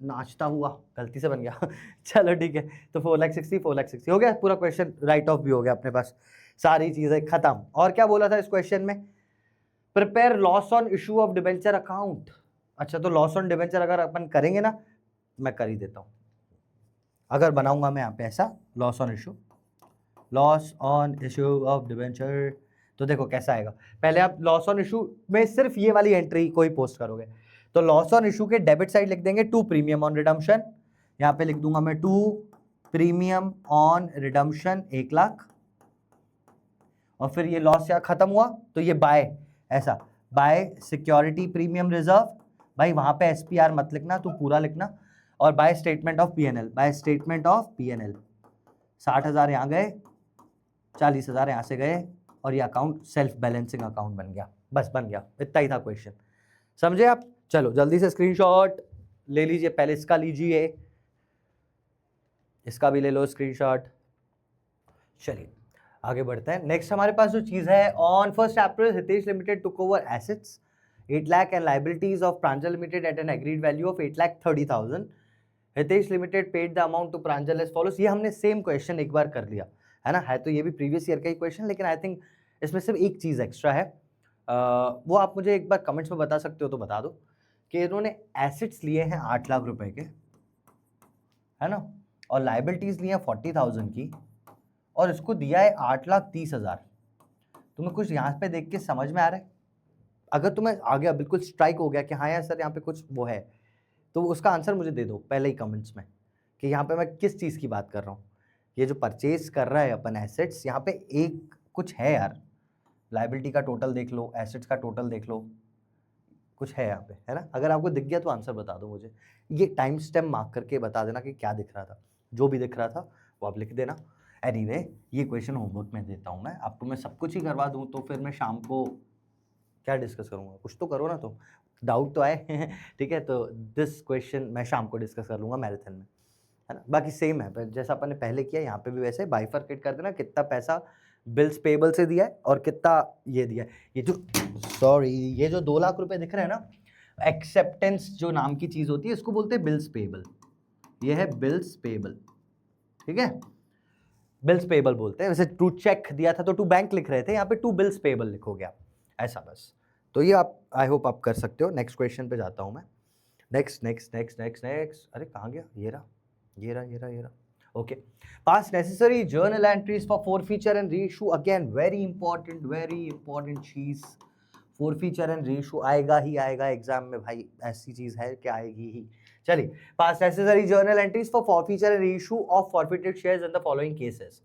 नाचता हुआ गलती से बन गया चलो ठीक है, तो 4,60,000 हो गया, पूरा क्वेश्चन राइट ऑफ भी हो गया अपने पास, सारी चीजें खत्म। और क्या बोला था इस क्वेश्चन में, prepare loss on issue of debenture account. अच्छा तो लॉस ऑन डिबेंचर अगर अपन करेंगे ना, मैं कर ही देता हूँ, अगर बनाऊंगा मैं यहाँ पे ऐसा loss on issue of debenture, तो देखो कैसा आएगा। पहले आप लॉस ऑन इशू में सिर्फ ये वाली एंट्री को ही पोस्ट करोगे, तो लॉस ऑन इशू के डेबिट साइड लिख देंगे 2 प्रीमियम ऑन रिडम्पशन, यहाँ पे लिख दूंगा मैं 2 प्रीमियम ऑन रिडम्पशन 1 लाख, और फिर ये लॉस यहाँ खत्म हुआ तो ये बाय, ऐसा बाय सिक्योरिटी प्रीमियम रिजर्व, भाई वहां पे एसपीआर मत लिखना, तू पूरा लिखना, और by statement of PNL, by statement of PNL 60,000 यहाँ गए, 40,000 यहाँ से गए, और ये अकाउंट सेल्फ बैलेंसिंग अकाउंट बन गया। बस बन गया, इतना ही था क्वेश्चन, समझे आप। चलो जल्दी से स्क्रीनशॉट ले लीजिए, पहले इसका लीजिए, इसका भी ले लो स्क्रीनशॉट। चलिए आगे बढ़ते हैं। नेक्स्ट हमारे पास जो चीज है, on 1 April Hitesh limited took over assets 8 lakh and liabilities of Pranjal limited at an agreed value of 8,30,000। Hitesh limited paid the amount to Pranjal as follows. ये हमने सेम क्वेश्चन एक बार कर लिया है ना, है तो ये भी प्रीवियस ईयर का ही क्वेश्चन, लेकिन आई थिंक इसमें सिर्फ एक चीज एक्स्ट्रा है, वो आप मुझे एक बार कमेंट्स में बता सकते हो तो बता दो, कि इन्होंने एसेट्स लिए हैं 8 लाख रुपए के, है ना, और लाइबिलिटीज लिए हैं 40,000 की, और इसको दिया है 8,30,000। तुम्हें कुछ यहाँ पे देख के समझ में आ रहा है? अगर तुम्हें आ गया, बिल्कुल स्ट्राइक हो गया कि हाँ यार सर यहाँ पे कुछ वो है, तो उसका आंसर मुझे दे दो पहले ही कमेंट्स में, कि यहाँ पे मैं किस चीज़ की बात कर रहा हूँ। ये जो परचेज कर रहा है अपन एसेट्स, यहाँ पे एक कुछ है यार, लाइबिलिटी का टोटल देख लो, एसेट्स का टोटल देख लो, कुछ है यहाँ पे, है ना। अगर आपको दिख गया तो आंसर बता दो मुझे, ये टाइम स्टैम्प मार्क करके बता देना कि क्या दिख रहा था, जो भी दिख रहा था वो आप लिख देना। एनीवे ये क्वेश्चन होमवर्क में देता हूँ मैं आपको, मैं सब कुछ ही करवा दूँ तो फिर मैं शाम को क्या डिस्कस करूँगा, कुछ तो करो ना, तो डाउट तो आए ठीक है, तो दिस क्वेश्चन मैं शाम को डिस्कस कर लूँगा मैराथन में, है ना। बाकी सेम है, पर जैसा अपन ने पहले किया यहाँ पे भी वैसे बाइफरकेट कर देना, कितना पैसा बिल्स पेबल से दिया है और कितना ये दिया है। ये जो ये जो 2 लाख रुपए दिख रहे हैं ना, एक्सेप्टेंस जो नाम की चीज होती है इसको बोलते हैं बिल्स पेबल, ये है बिल्स पेबल, ठीक है, बिल्स पेबल बोलते हैं। वैसे टू चेक दिया था तो टू बैंक लिख रहे थे, यहाँ पे टू बिल्स पेबल लिखोगे आप, ऐसा बस। तो ये आप आई होप आप कर सकते हो। नेक्स्ट क्वेश्चन पे जाता हूँ मैं। नेक्स्ट, अरे कहाँ गया, ये रहा। Okay, pass necessary journal entries for forfeiture and reissue, again very important चीज, फॉरफीचर एंड रीइशू आएगा ही आएगा एग्जाम में भाई, ऐसी चीज है कि आएगी ही। चलिए, पास necessary journal entries for forfeiture and reissue of forfeited shares in the following cases.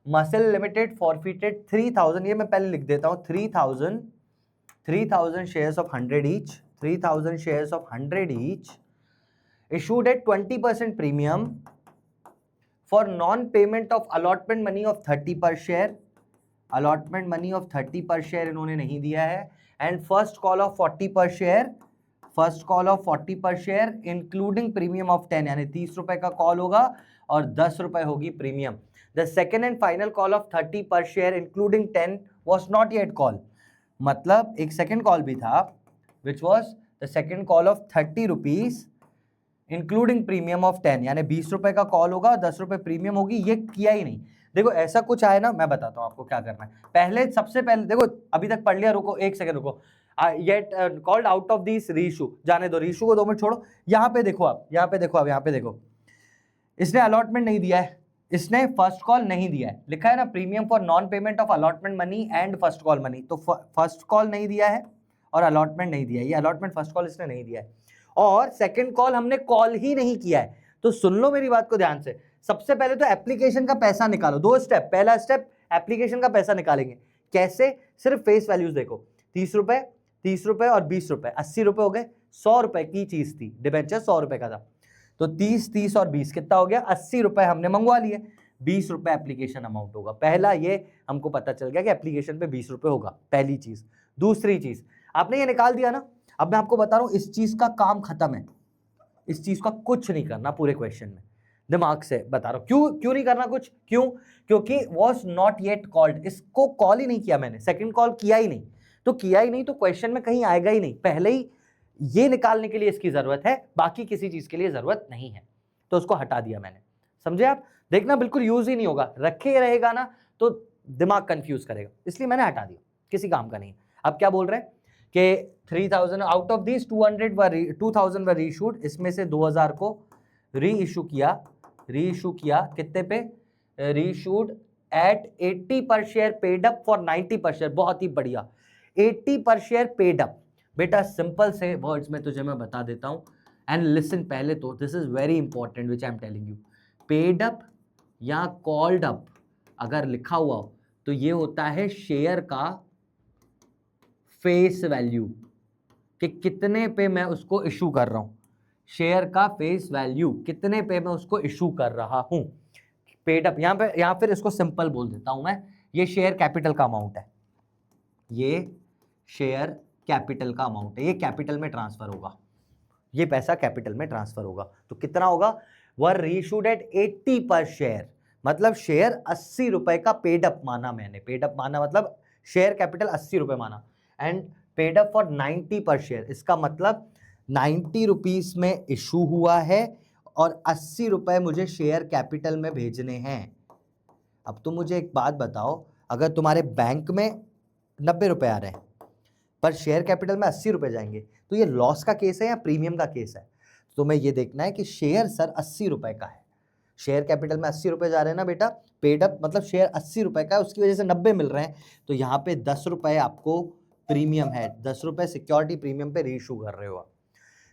Muscle limited forfeited 3,000, ये मैं पहले लिख देता हूँ, 3,000 shares of 100 each, 3,000 shares of 100 each, issued at 20% premium for non-payment of allotment money of 30 per share, allotment money of 30 per share इन्होंने नहीं दिया है, and first call of 40 per share, first call of 40 पर share including premium of 10, यानी 30 रुपए का call होगा और 10 रुपए होगी premium. The second and final call of 30 पर share including 10 was not yet call, मतलब एक सेकेंड कॉल भी था which was the second call of 30 rupees including premium of 10, यानी 20 रुपए का कॉल होगा, 10 रुपए प्रीमियम होगी। ये किया ही नहीं। देखो ऐसा कुछ आए ना, मैं बताता हूँ आपको क्या करना है। पहले सबसे पहले देखो, अभी तक पढ़ लिया, रुको एक सेकंड रुको, yet called out of this reissue, जाने दो, रीइशू को 2 मिनट छोड़ो। यहाँ पे देखो आप, यहाँ पे देखो, इसने अलॉटमेंट नहीं दिया है, इसने फर्स्ट कॉल नहीं दिया है, लिखा है ना premium for non payment of allotment money and first call money, तो फर्स्ट कॉल नहीं दिया है और अलॉटमेंट नहीं दिया है, ये अलॉटमेंट फर्स्ट कॉल इसने नहीं दिया है, और सेकंड कॉल हमने कॉल ही नहीं किया है। तो सुन लो मेरी बात को ध्यान से, सबसे पहले तो एप्लीकेशन का पैसा निकालो, 2 स्टेप। पहला स्टेप एप्लीकेशन का पैसा निकालेंगे, कैसे, सिर्फ फेस वैल्यूज देखो, 30 रुपए और 20 रुपए, 80 रुपए हो गए, 100 रुपए की चीज थी, डिबेंचर 100 रुपए का था, तो 30 और 20 कितना हो गया, 80 रुपए हमने मंगवा लिए, 20 रुपए एप्लीकेशन अमाउंट होगा। पहला ये हमको पता चल गया कि एप्लीकेशन पे 20 रुपए होगा, पहली चीज। दूसरी चीज, आपने ये निकाल दिया ना, अब मैं आपको बता रहा हूं इस चीज का काम खत्म है, इस चीज का कुछ नहीं करना पूरे क्वेश्चन में, दिमाग से बता रहा हूं। क्यों नहीं करना कुछ, क्योंकि वॉज नॉट येट कॉल्ड, इसको कॉल ही नहीं किया मैंने, सेकंड कॉल किया ही नहीं, तो क्वेश्चन में कहीं आएगा ही नहीं। पहले ही ये निकालने के लिए इसकी जरूरत है, बाकी किसी चीज के लिए जरूरत नहीं है, तो उसको हटा दिया मैंने, समझे आप। देखना बिल्कुल यूज ही नहीं होगा, रखे रहेगा ना तो दिमाग कंफ्यूज करेगा, इसलिए मैंने हटा दिया, किसी काम का नहीं। अब क्या बोल रहे हैं कि 3,000 out of this 2,000 were reissued, इसमें से 2,000 को री इशू किया रीइशू किया कितने पे, रीइशूड एट 80 पर शेयर, पेड अप फॉर 90 पर शेयर। बहुत ही बढ़िया, 80 पर शेयर पेड अप। बेटा सिंपल से वर्ड्स में तुझे मैं बता देता हूं, एंड लिसन पहले तो, this is very important which I am telling you. Paid up या कॉल्ड अप अगर लिखा हुआ हो तो ये होता है शेयर का फेस वैल्यू, कि कितने पे मैं उसको इशू कर रहा हूं, शेयर का फेस वैल्यू कितने पे मैं उसको इशू कर रहा हूं। पेड अप यहां पे, या फिर इसको सिंपल बोल देता हूं मैं, ये शेयर कैपिटल का अमाउंट है, ये शेयर कैपिटल का अमाउंट है, ये कैपिटल में ट्रांसफर होगा, ये पैसा कैपिटल में ट्रांसफर होगा। तो कितना होगा, वर रीइशूड एट 80 पर शेयर, मतलब शेयर 80 रुपए का पेड अप माना मैंने, पेड अप माना मतलब शेयर कैपिटल 80 रुपए माना, एंड पेड अप फॉर 90 पर शेयर, इसका मतलब 90 रुपीस में इशू हुआ है और 80 रुपए मुझे शेयर कैपिटल में भेजने हैं। अब तुम मुझे एक बात बताओ, अगर तुम्हारे बैंक में 90 रुपए आ रहे हैं पर शेयर कैपिटल में 80 रुपए जाएंगे, तो ये लॉस का केस है या प्रीमियम का केस है? तो तुम्हें ये देखना है कि शेयर सर 80 रुपए का है, शेयर कैपिटल में 80 रुपए जा रहे हैं ना बेटा, पेड अप मतलब शेयर 80 रुपए का है, उसकी वजह से 90 मिल रहे हैं, तो यहाँ पे 10 रुपए आपको प्रीमियम है, 10 रुपए सिक्योरिटी प्रीमियम पे रीइशू कर रहे हो आप।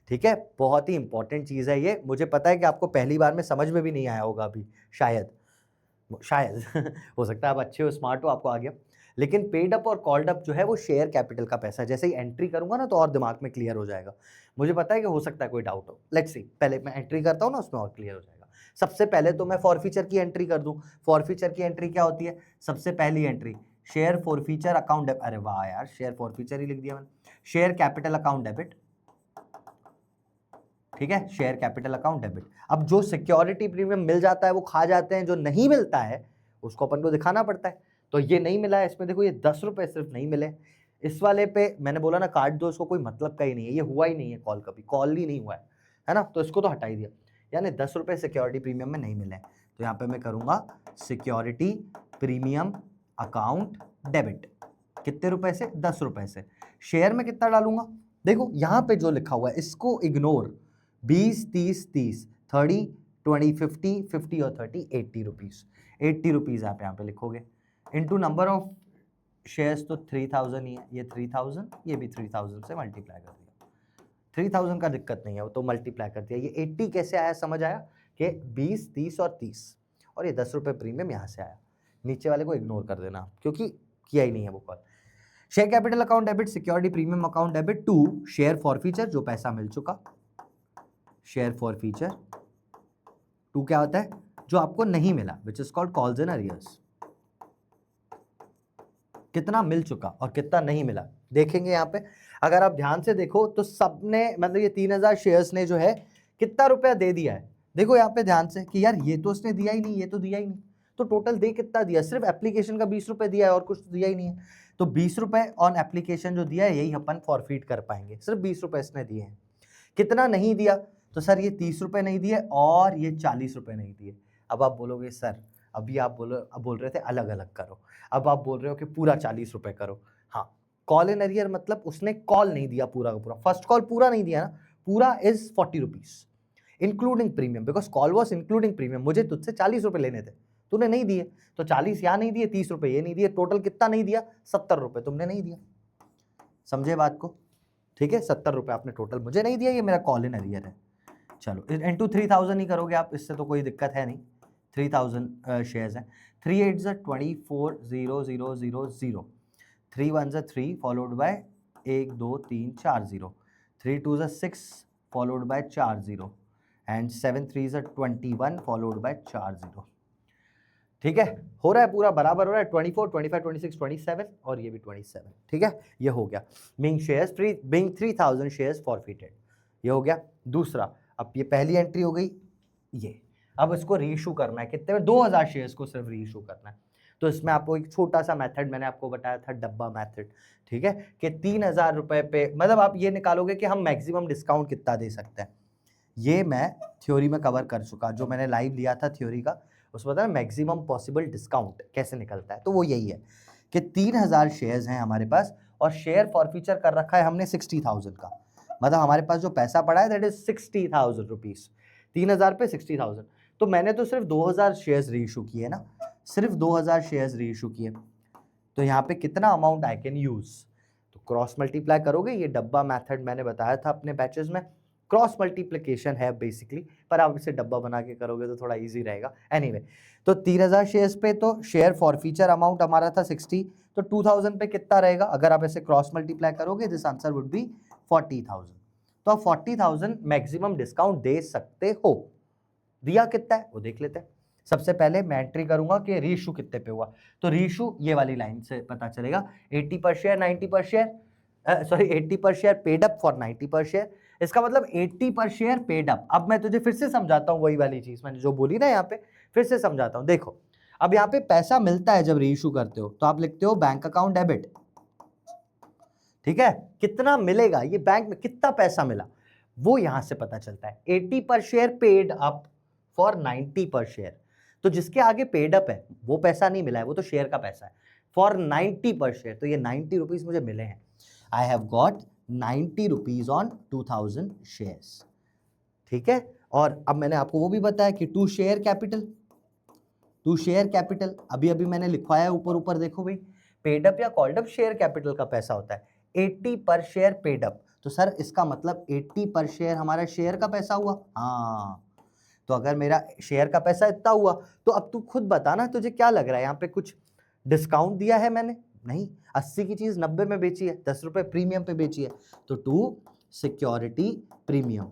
ठीक है, बहुत ही इंपॉर्टेंट चीज है ये। मुझे पता है कि आपको पहली बार में समझ में भी नहीं आया होगा अभी, शायद हो सकता है आप अच्छे हो, स्मार्ट हो, आपको आ गया। लेकिन पेड अप और कॉल्ड अप जो है वो शेयर कैपिटल का पैसा है। जैसे ही एंट्री करूंगा ना तो और दिमाग में क्लियर हो जाएगा। मुझे पता है कि हो सकता है कोई डाउट हो, लेट्स सी, पहले मैं एंट्री करता हूं ना, उसमें और क्लियर हो जाएगा। सबसे पहले तो मैं फॉरफीचर की एंट्री कर दूं। फॉरफीचर की एंट्री क्या होती है, सबसे पहली एंट्री शेयर फॉरफीचर अकाउंट, अरे वाह यार, शेयर फॉरफीचर ही लिख दिया मैंने, शेयर कैपिटल अकाउंट डेबिट। ठीक है, शेयर कैपिटल अकाउंट डेबिट। अब जो सिक्योरिटी प्रीमियम मिल जाता है वो खा जाते हैं, जो नहीं मिलता है उसको अपन को दिखाना पड़ता है। तो ये नहीं मिला है इसमें, देखो ये 10 रुपए सिर्फ नहीं मिले। इस वाले पे मैंने बोला ना काट दो, इसको कोई मतलब का ही नहीं है, ये हुआ ही नहीं है कॉल, कभी कॉल ही नहीं हुआ है ना, तो इसको तो हटा ही दिया, यानी 10 रुपए सिक्योरिटी प्रीमियम में नहीं मिले। तो यहाँ पे मैं करूंगा सिक्योरिटी प्रीमियम अकाउंट डेबिट, कितने रुपए से, 10 रुपए से। शेयर में कितना डालूंगा, देखो यहाँ पे जो लिखा हुआ है इसको इग्नोर, 20 30 30 30 20 50 50 और 30 80 रुपीज, 80 रुपीज आप यहाँ पे लिखोगे, इनटू नंबर ऑफ शेयर्स, तो 3000 ही है, ये 3000, ये भी 3000 से मल्टीप्लाई कर दिया। 3000 का दिक्कत नहीं है, वो तो मल्टीप्लाई कर दिया। ये 80 कैसे आया, समझ आया कि 20 30 और 30, और ये 10 रुपए प्रीमियम यहाँ से आया। नीचे वाले को इग्नोर कर देना क्योंकि किया ही नहीं है वो call. Share capital account debit, security premium account debit to share forfeiture, जो पैसा मिल चुका, शेयर फॉरफीचर टू क्या होता है, जो आपको नहीं मिला, which is called calls in arrears. कितना मिल चुका और कितना नहीं मिला देखेंगे यहाँ पे। अगर आप ध्यान से देखो तो सबने, मतलब ये 3000 शेयर्स ने जो है कितना रुपया दे दिया है, देखो यहाँ पे ध्यान से कि यार ये तो उसने दिया ही नहीं, ये तो दिया ही नहीं, तो टोटल दे कितना दिया, सिर्फ एप्लीकेशन का 20 रुपए दिया है और कुछ तो दिया ही नहीं है। तो 20 रुपए ऑन एप्लीकेशन जो दिया है यही अपन फॉरफीट कर पाएंगे, सिर्फ 20 रुपए इसने दिए हैं। कितना नहीं दिया, तो सर ये 30 रुपए नहीं दिए और ये 40 रुपए नहीं दिए। अब आप बोलोगे सर, अभी आप बोल रहे थे अलग अलग करो, अब आप बोल रहे हो कि पूरा 40 रुपए करो। हाँ, कॉल इन अरियर मतलब उसने कॉल नहीं दिया पूरा का पूरा, फर्स्ट कॉल पूरा नहीं दिया ना, पूरा is 40 rupees including premium, because call was including premium. मुझे तुझसे 40 रुपए लेने थे, तूने नहीं दिए, तो 40 यहाँ नहीं दिए, 30 रुपए ये नहीं दिए, टोटल कितना नहीं दिया, 70 रुपए तुमने नहीं दिया। समझे बात को, ठीक है, 70 रुपए आपने टोटल मुझे नहीं दिया, ये मेरा कॉल इन अरियर है। चलो इनटू 3000 ही करोगे आप, इससे तो कोई दिक्कत है नहीं। 3000 शेयर्स हैं, 3 8 24 0 0 0 0, 3 1 3 followed by 1 2 3 4 0, 3 2 6 followed by 4 0, and 7 3 21 followed by 4 0। ठीक है, हो रहा है पूरा बराबर हो रहा है, 24 25 26 27 और ये भी 27। ठीक है, ये हो गया being shares, being 3000 shares forfeited, ये हो गया। दूसरा, अब ये पहली एंट्री हो गई, ये अब इसको रीइशू करना है, कितने में, 2000 शेयर्स को सिर्फ रीइशू करना है। तो इसमें आपको एक छोटा सा मेथड मैंने आपको बताया था, डब्बा मेथड। ठीक है, कि 3000 रुपए पे, मतलब आप ये निकालोगे कि हम मैक्सिमम डिस्काउंट कितना दे सकते हैं। ये मैं थ्योरी में कवर कर चुका, जो मैंने लाइव लिया था थ्योरी का, उसमें बताया मैक्सिमम पॉसिबल डिस्काउंट कैसे निकलता है। तो वो यही है कि 3000 शेयर्स हैं हमारे पास और शेयर फॉरफीचर कर रखा है हमने 60,000 का, मतलब हमारे पास जो पैसा पड़ा है दैट इज 60,000 रुपीज, 3000 पे 60,000। तो मैंने तो सिर्फ 2000 शेयर्स रीइशू किए ना, सिर्फ 2000 शेयर्स रीइशू किए, तो यहाँ पे कितना अमाउंट आई कैन यूज, तो क्रॉस मल्टीप्लाई करोगे, ये डब्बा मेथड मैंने बताया था अपने बैचेस में, क्रॉस मल्टीप्लिकेशन है बेसिकली, पर आप इसे डब्बा बना के करोगे तो थोड़ा इजी रहेगा। एनीवे, तो 3000 शेयर्स पे तो शेयर फॉरफीचर अमाउंट हमारा था 60, तो 2000 पे कितना रहेगा, अगर आप ऐसे क्रॉस मल्टीप्लाई करोगे दिस आंसर वुड बी 40,000। तो आप 40,000 मैक्सिमम डिस्काउंट दे सकते हो। दिया कितना है वो देख लेते हैं। सबसे पहले मैं एंट्री करूंगा कि रीइशू कितने पे हुआ, तो रीइशू ये वाली लाइन से पता चलेगा, 80 पर शेयर, 90 पर शेयर, सॉरी 80 पर शेयर पेड अप फॉर 90 पर शेयर, इसका मतलब 80 पर शेयर पेड अप। अब मैं तुझे फिर से समझाता हूं वही वाली चीज मैंने जो बोली ना, यहाँ पे फिर से समझाता हूं। देखो अब यहाँ पे पैसा मिलता है जब रीइशू करते हो, तो आप लिखते हो बैंक अकाउंट डेबिट, ठीक है, कितना मिलेगा, ये बैंक में कितना पैसा मिला वो यहां से पता चलता है। 80 पर शेयर पेड अप फॉर 90 पर शेयर, तो जिसके आगे पेड अप है वो पैसा नहीं मिला है, वो तो शेयर का पैसा है, फॉर 90 पर शेयर, तो ये 90 रुपीज मुझे मिले हैं। I have got 90 rupees on 2000 shares, ठीक है। और अब मैंने आपको वो भी बताया कि to share capital, to share capital अभी अभी मैंने लिखवाया है ऊपर ऊपर, देखो भाई, पेड अप या कॉल्ड अप शेयर कैपिटल का पैसा होता है, 80 पर शेयर पेड अप, तो सर इसका मतलब 80 पर शेयर हमारा शेयर का पैसा हुआ। हाँ, तो अगर मेरा शेयर का पैसा इतना हुआ, तो अब तू खुद बता ना, तुझे क्या लग रहा है यहाँ पे कुछ डिस्काउंट दिया है मैंने? नहीं, 80 की चीज 90 में बेची है, 10 रुपए प्रीमियम पे बेची है, तो टू सिक्योरिटी प्रीमियम।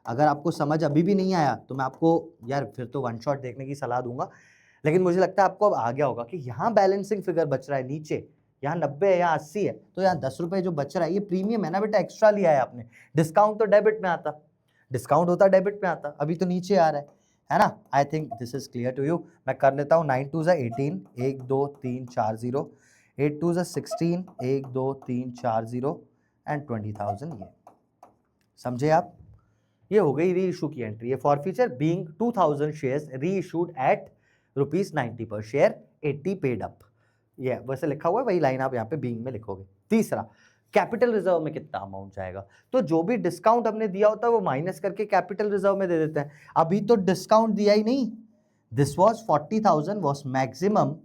अगर आपको समझ अभी भी नहीं आया तो मैं आपको यार फिर तो वन शॉट देखने की सलाह दूंगा, लेकिन मुझे लगता है आपको अब आ गया होगा कि यहाँ बैलेंसिंग फिगर बच रहा है नीचे, यहाँ 90 है, यहाँ 80 है, तो यहाँ 10 रुपए जो बच रहा है ये प्रीमियम है ना बेटा, एक्स्ट्रा लिया है आपने। डिस्काउंट तो डेबिट में आता, डिस्काउंट होता डेबिट में आता, अभी तो नीचे आ रहा है ना। I think this is clear to you. मैं कर लेता हूँ, 9 2 18, 1 2 3 4 0, 8 2 16, 1 2 3 4 0 एंड 20,000, ये समझे आप? ये हो गई री इशू की एंट्री। ये फॉरफीचर बीइंग 2000 शेयर्स री इशूड एट ₹90 पर शेयर, 80 पेड अप, ये वैसे लिखा हुआ है, वही लाइन आप यहाँ पे बीइंग में लिखोगे। तीसरा, कैपिटल रिजर्व में कितना अमाउंट जाएगा, तो जो भी डिस्काउंट हमने दिया होता है वो माइनस करके कैपिटल रिजर्व में दे देते हैं। अभी तो डिस्काउंट दिया ही नहीं, this was 40,000 was maximum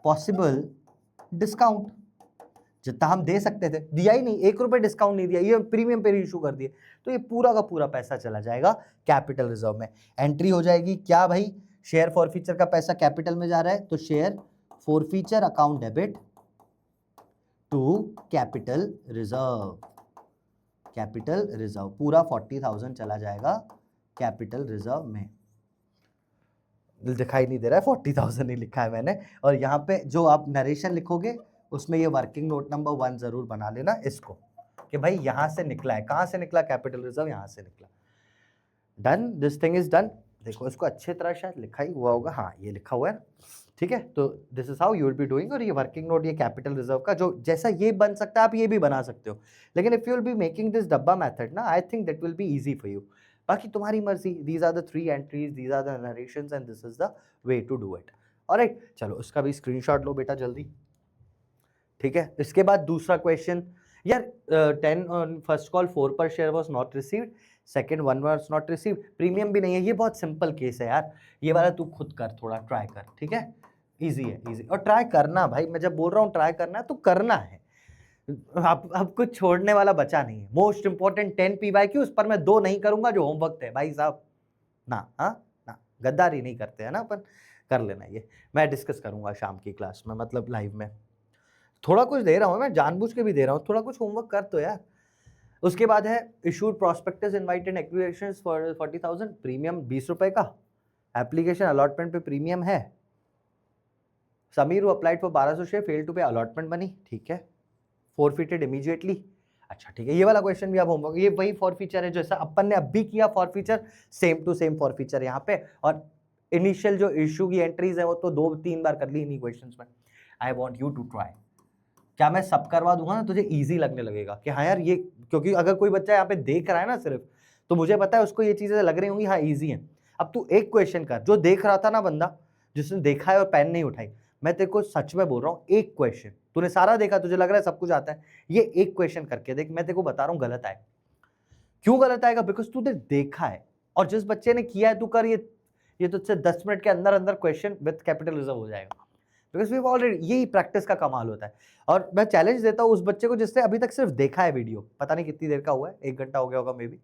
possible discount, जितना हम दे सकते थे दिया ही नहीं, 1 रुपए डिस्काउंट नहीं दिया, ये प्रीमियम पे इशू कर दिए, तो ये पूरा का पूरा पैसा चला जाएगा कैपिटल रिजर्व में। एंट्री हो जाएगी क्या भाई, शेयर फॉरफीचर का पैसा कैपिटल में जा रहा है, तो share forfeiture account debit to capital reserve, capital reserve पूरा 40,000 चला जाएगा कैपिटल रिजर्व में। दिखाई नहीं दे रहा है, 40,000 ही लिखा है मैंने, और यहाँ पे जो आप नरेशन लिखोगे उसमें ये वर्किंग नोट नंबर 1 जरूर बना लेना इसको, कि भाई यहां से निकला है, कहां से निकला, कैपिटल रिजर्व यहां से निकला। Done, this thing is done. देखो इसको अच्छे तरह शायद लिखा ही हुआ होगा, हाँ ये लिखा हुआ है, ठीक है। तो this is how you will be doing, और ये वर्किंग नोट ये कैपिटल रिजर्व का जो जैसा ये बन सकता है आप ये भी बना सकते हो, लेकिन if you will be making this डब्बा मेथड ना, I think that will be easy for you. बाकी तुम्हारी मर्जी, these are the 3 entries, these are the narrations and this is the way to do it. Alright, चलो उसका भी screenshot लो बेटा जल्दी, ठीक है। इसके बाद दूसरा क्वेश्चन, यार 10 ऑन फर्स्ट कॉल 4 पर share was not received, second 1 was not received, premium भी नहीं है, ये बहुत सिंपल केस है यार, ये वाला तू खुद कर, थोड़ा ट्राई कर, ठीक है, इजी है, इजी। और ट्राई करना भाई, मैं जब बोल रहा हूँ ट्राई करना है तो करना है, अब कुछ छोड़ने वाला बचा नहीं है। मोस्ट इंपॉर्टेंट 10 PYQ, उस पर मैं 2 नहीं करूंगा जो होमवर्क है भाई साहब, ना हाँ ना, गद्दारी नहीं करते हैं ना अपन, कर लेना, ये मैं डिस्कस करूंगा शाम की क्लास में, मतलब लाइव में। थोड़ा कुछ दे रहा हूँ मैं, जानबूझ के भी दे रहा हूँ, थोड़ा कुछ होमवर्क कर तो यार। उसके बाद है issued prospectus invited acquisitions for 40,000, premium 20 रुपए का, एप्लीकेशन अलॉटमेंट पे प्रीमियम है, Sameer applied for 1200 share, fail to pay allotment money, ठीक है, फॉरफिटेड इमीडिएटली। अच्छा ठीक है, ये वाला क्वेश्चन भी आप होमवर्क, ये वही फॉरफीचर है जैसा अपन ने अभी किया forfeiture, same to same forfeiture यहाँ पे, और इनिशियल जो इशू की एंट्रीज है वो तो 2-3 बार कर ली इन्हीं क्वेश्चंस में। I want you to try, क्या मैं सब करवा दूंगा ना तुझे इजी लगने लगेगा कि हाँ यार ये, क्योंकि अगर कोई बच्चा यहाँ पे देख रहा है ना सिर्फ, तो मुझे पता है उसको ये चीजें लग रही होंगी हाँ इजी है। अब तू एक क्वेश्चन कर, जो देख रहा था ना बंदा जिसने देखा है और पेन नहीं उठाई, मैं तेरे को सच में बोल रहा हूँ, एक क्वेश्चन, तूने सारा देखा, तुझे लग रहा है सब कुछ आता है, ये एक क्वेश्चन करके देख, मैं तेरे को बता रहा हूँ गलत आएगा। क्यों गलत आएगा? बिकॉज तूने देखा है, और जिस बच्चे ने किया है तू कर, ये ये तुझसे 10 मिनट के अंदर अंदर क्वेश्चन विद कैपिटल रिजर्व हो जाएगा, बिकॉज वी ऑलरेडी, यही प्रैक्टिस का कमाल होता है। और मैं चैलेंज देता हूँ उस बच्चे को जिसने अभी तक सिर्फ देखा है वीडियो, पता नहीं कितनी देर का हुआ है, 1 घंटा हो गया होगा मे बी,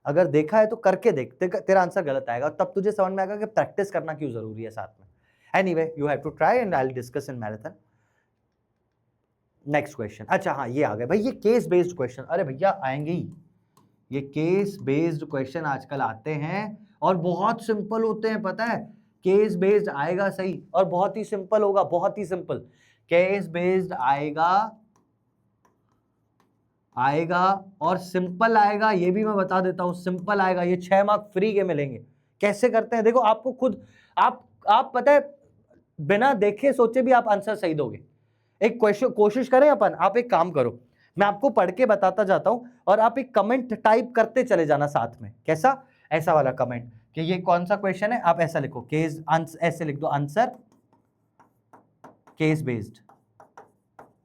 अगर देखा है तो करके देख, तेरा आंसर गलत आएगा, तब तुझे समझ में आएगा कि प्रैक्टिस करना क्यों जरूरी है साथ में। Anyway you have to try and I will discuss in marathon. Next question, अच्छा हाँ ये आ गए भाई, ये केस बेस्ड क्वेश्चन, अरे भैया आएंगे ही, ये केस बेस्ड क्वेश्चन आजकल आते हैं और बहुत सिंपल होते हैं, पता है, केस बेस्ड आएगा सही और बहुत ही सिंपल होगा, बहुत ही सिंपल केस बेस्ड आएगा और सिंपल आएगा, ये भी मैं बता देता हूं, सिंपल आएगा, ये 6 मार्क फ्री के मिलेंगे। कैसे करते हैं देखो, आपको खुद आप पता है बिना देखे सोचे भी आप आंसर सही दोगे। एक क्वेश्चन कोशिश करें अपन, आप एक काम करो, मैं आपको पढ़ के बताता जाता हूं और आप एक कमेंट टाइप करते चले जाना साथ में, कैसा, ऐसा वाला कमेंट कि ये कौन सा क्वेश्चन है, आप ऐसा लिखो केस ऐसे लिख दो आंसर केस बेस्ड,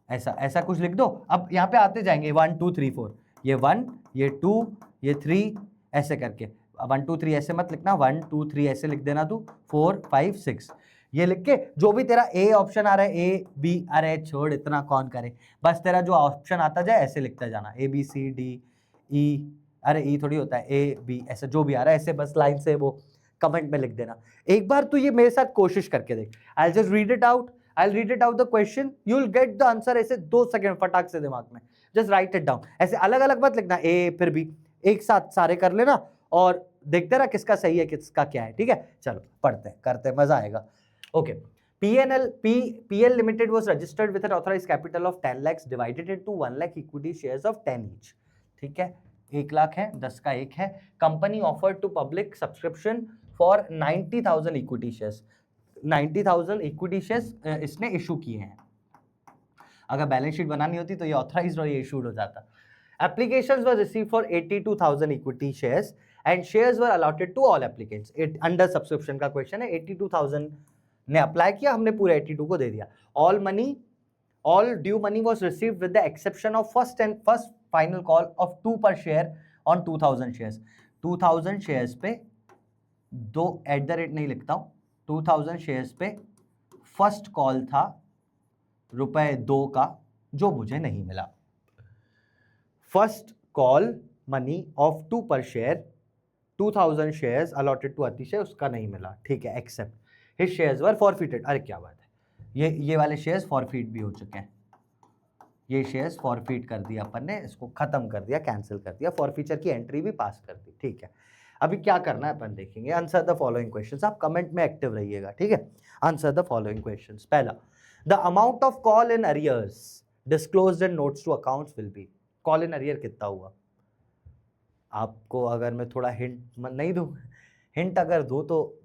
ऐसा कुछ लिख दो। अब यहाँ पे आते जाएंगे 1 2 3 4, ये 1 ये 2 ये 3 ऐसे करके, 1 2 3 ऐसे मत लिखना, 1 2 3 ऐसे लिख देना तू, 4 5 6 ये लिख के, जो भी तेरा ए ऑप्शन आ रहा है ए बी, अरे छोड़ इतना कौन करे, बस तेरा जो ऑप्शन आता जाए ऐसे लिखता जाना, A B C D E, अरे ई थोड़ी होता है, ए बी, ऐसे जो भी आ रहा है ऐसे बस लाइन से वो कमेंट में लिख देना। एक बार तू ये मेरे साथ कोशिश करके देख, I just read it out, I'll read it out the question, you'll get the answer ऐसे 2 सेकंड फटाक से दिमाग में, just write it down, ऐसे अलग अलग मत लिखना, ए फिर बी, एक साथ सारे कर लेना और देखते रहा किसका सही है किसका क्या है, ठीक है। चलो पढ़ते हैं करते हैं, मजा आएगा। Okay, PL Limited was registered with an authorized capital of 10 lakhs divided into 1 lakh equity shares of 10 each, ठीक है, 1 लाख है, 10 का 1 है। Company offered to public subscription for 90,000 equity shares, 90,000 equity shares इसने इशू किए हैं। अगर बैलेंस शीट बनानी होती तो ये ऑथराइज्ड और ये इशूड हो जाता। Applications were received for 82,000 equity shares and shares were allotted to all applicants. Under subscription का क्वेश्चन है, 82,000 ने अप्लाई किया, हमने पूरे 82 को दे दिया। All due money was received with the exception of first final call of 2 पर शेयर ऑन 2,000 शेयर्स। 2,000 शेयर्स पे 2 @ नहीं लिखता हूं, 2,000 शेयर्स पे फर्स्ट कॉल था ₹2 का, जो मुझे नहीं मिला। फर्स्ट कॉल मनी ऑफ 2 पर शेयर, 2,000 शेयर्स अलॉटेड टू अतिशय, उसका नहीं मिला, ठीक है, except. His shares were forfeited, अरे क्या बात है, ये वाले शेयर्स फॉरफिट भी हो चुके हैं, ये शेयर्स फॉरफिट कर दिया अपन ने, इसको खत्म कर दिया, कैंसिल कर दिया, फॉरफीचर की एंट्री भी पास कर दी, ठीक है। अभी क्या करना है अपन देखेंगे, आंसर द फॉलोइंग क्वेश्चंस, आप कमेंट में एक्टिव रहिएगा, ठीक है। Answer the following questions. पहला, the amount of call in arrears disclosed in notes to accounts will be, call in arrear कितना हुआ। आपको अगर मैं थोड़ा हिंट नहीं दूं, हिंट अगर दूं तो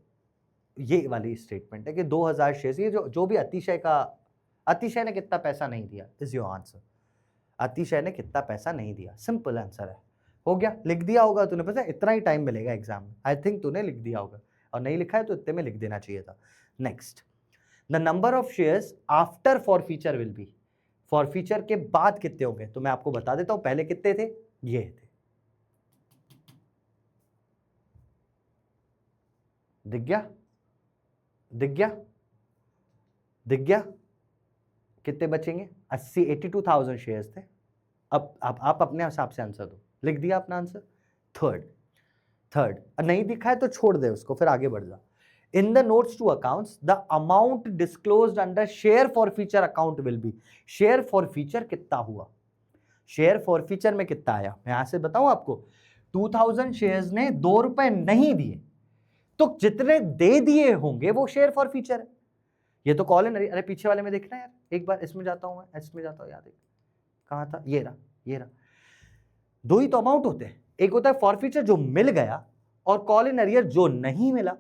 ये वाली स्टेटमेंट है कि 2,000 शेयर्स, ये जो भी अतिशय ने कितना पैसा नहीं दिया, इज योर आंसर। अतिशय ने कितना पैसा नहीं दिया, सिंपल आंसर है, हो गया, लिख दिया होगा तूने, पता है इतना ही टाइम मिलेगा एग्जाम में, आई थिंक तूने लिख दिया होगा, और नहीं लिखा है तो इतने में लिख देना चाहिए था। Next, the number of shares after forfeiture will be, forfeiture के बाद कितने होंगे, तो मैं आपको बता देता हूं, पहले कितने थे, ये थे, दिख गया, दिख गया, दिख गया, कितने बचेंगे, 82,000 शेयर्स थे। अब आप अपने हिसाब से आंसर दो, लिख दिया अपना आंसर। थर्ड नहीं दिखा है तो छोड़ दे उसको, फिर आगे बढ़ जा। In the notes to accounts the amount disclosed under share forfeiture account will be, share forfeiture कितना हुआ, शेयर फॉरफीचर में कितना आया, मैं यहां से बताऊं आपको, 2,000 शेयर्स ने ₹2 नहीं दिए, तो जितने दे दिए होंगे वो शेयर फॉरफीचर है। ये तो कॉल है, अरे पीछे वाले में देखना यार, एक बार इसमें जाता हूं मैं, इसमें जाता हूं, याद है कहां था, ये रहा, 2 ही तो अमाउंट होते हैं, एक होता है फॉरफीचर जो मिल गया और कॉल इन अरियर जो नहीं मिला।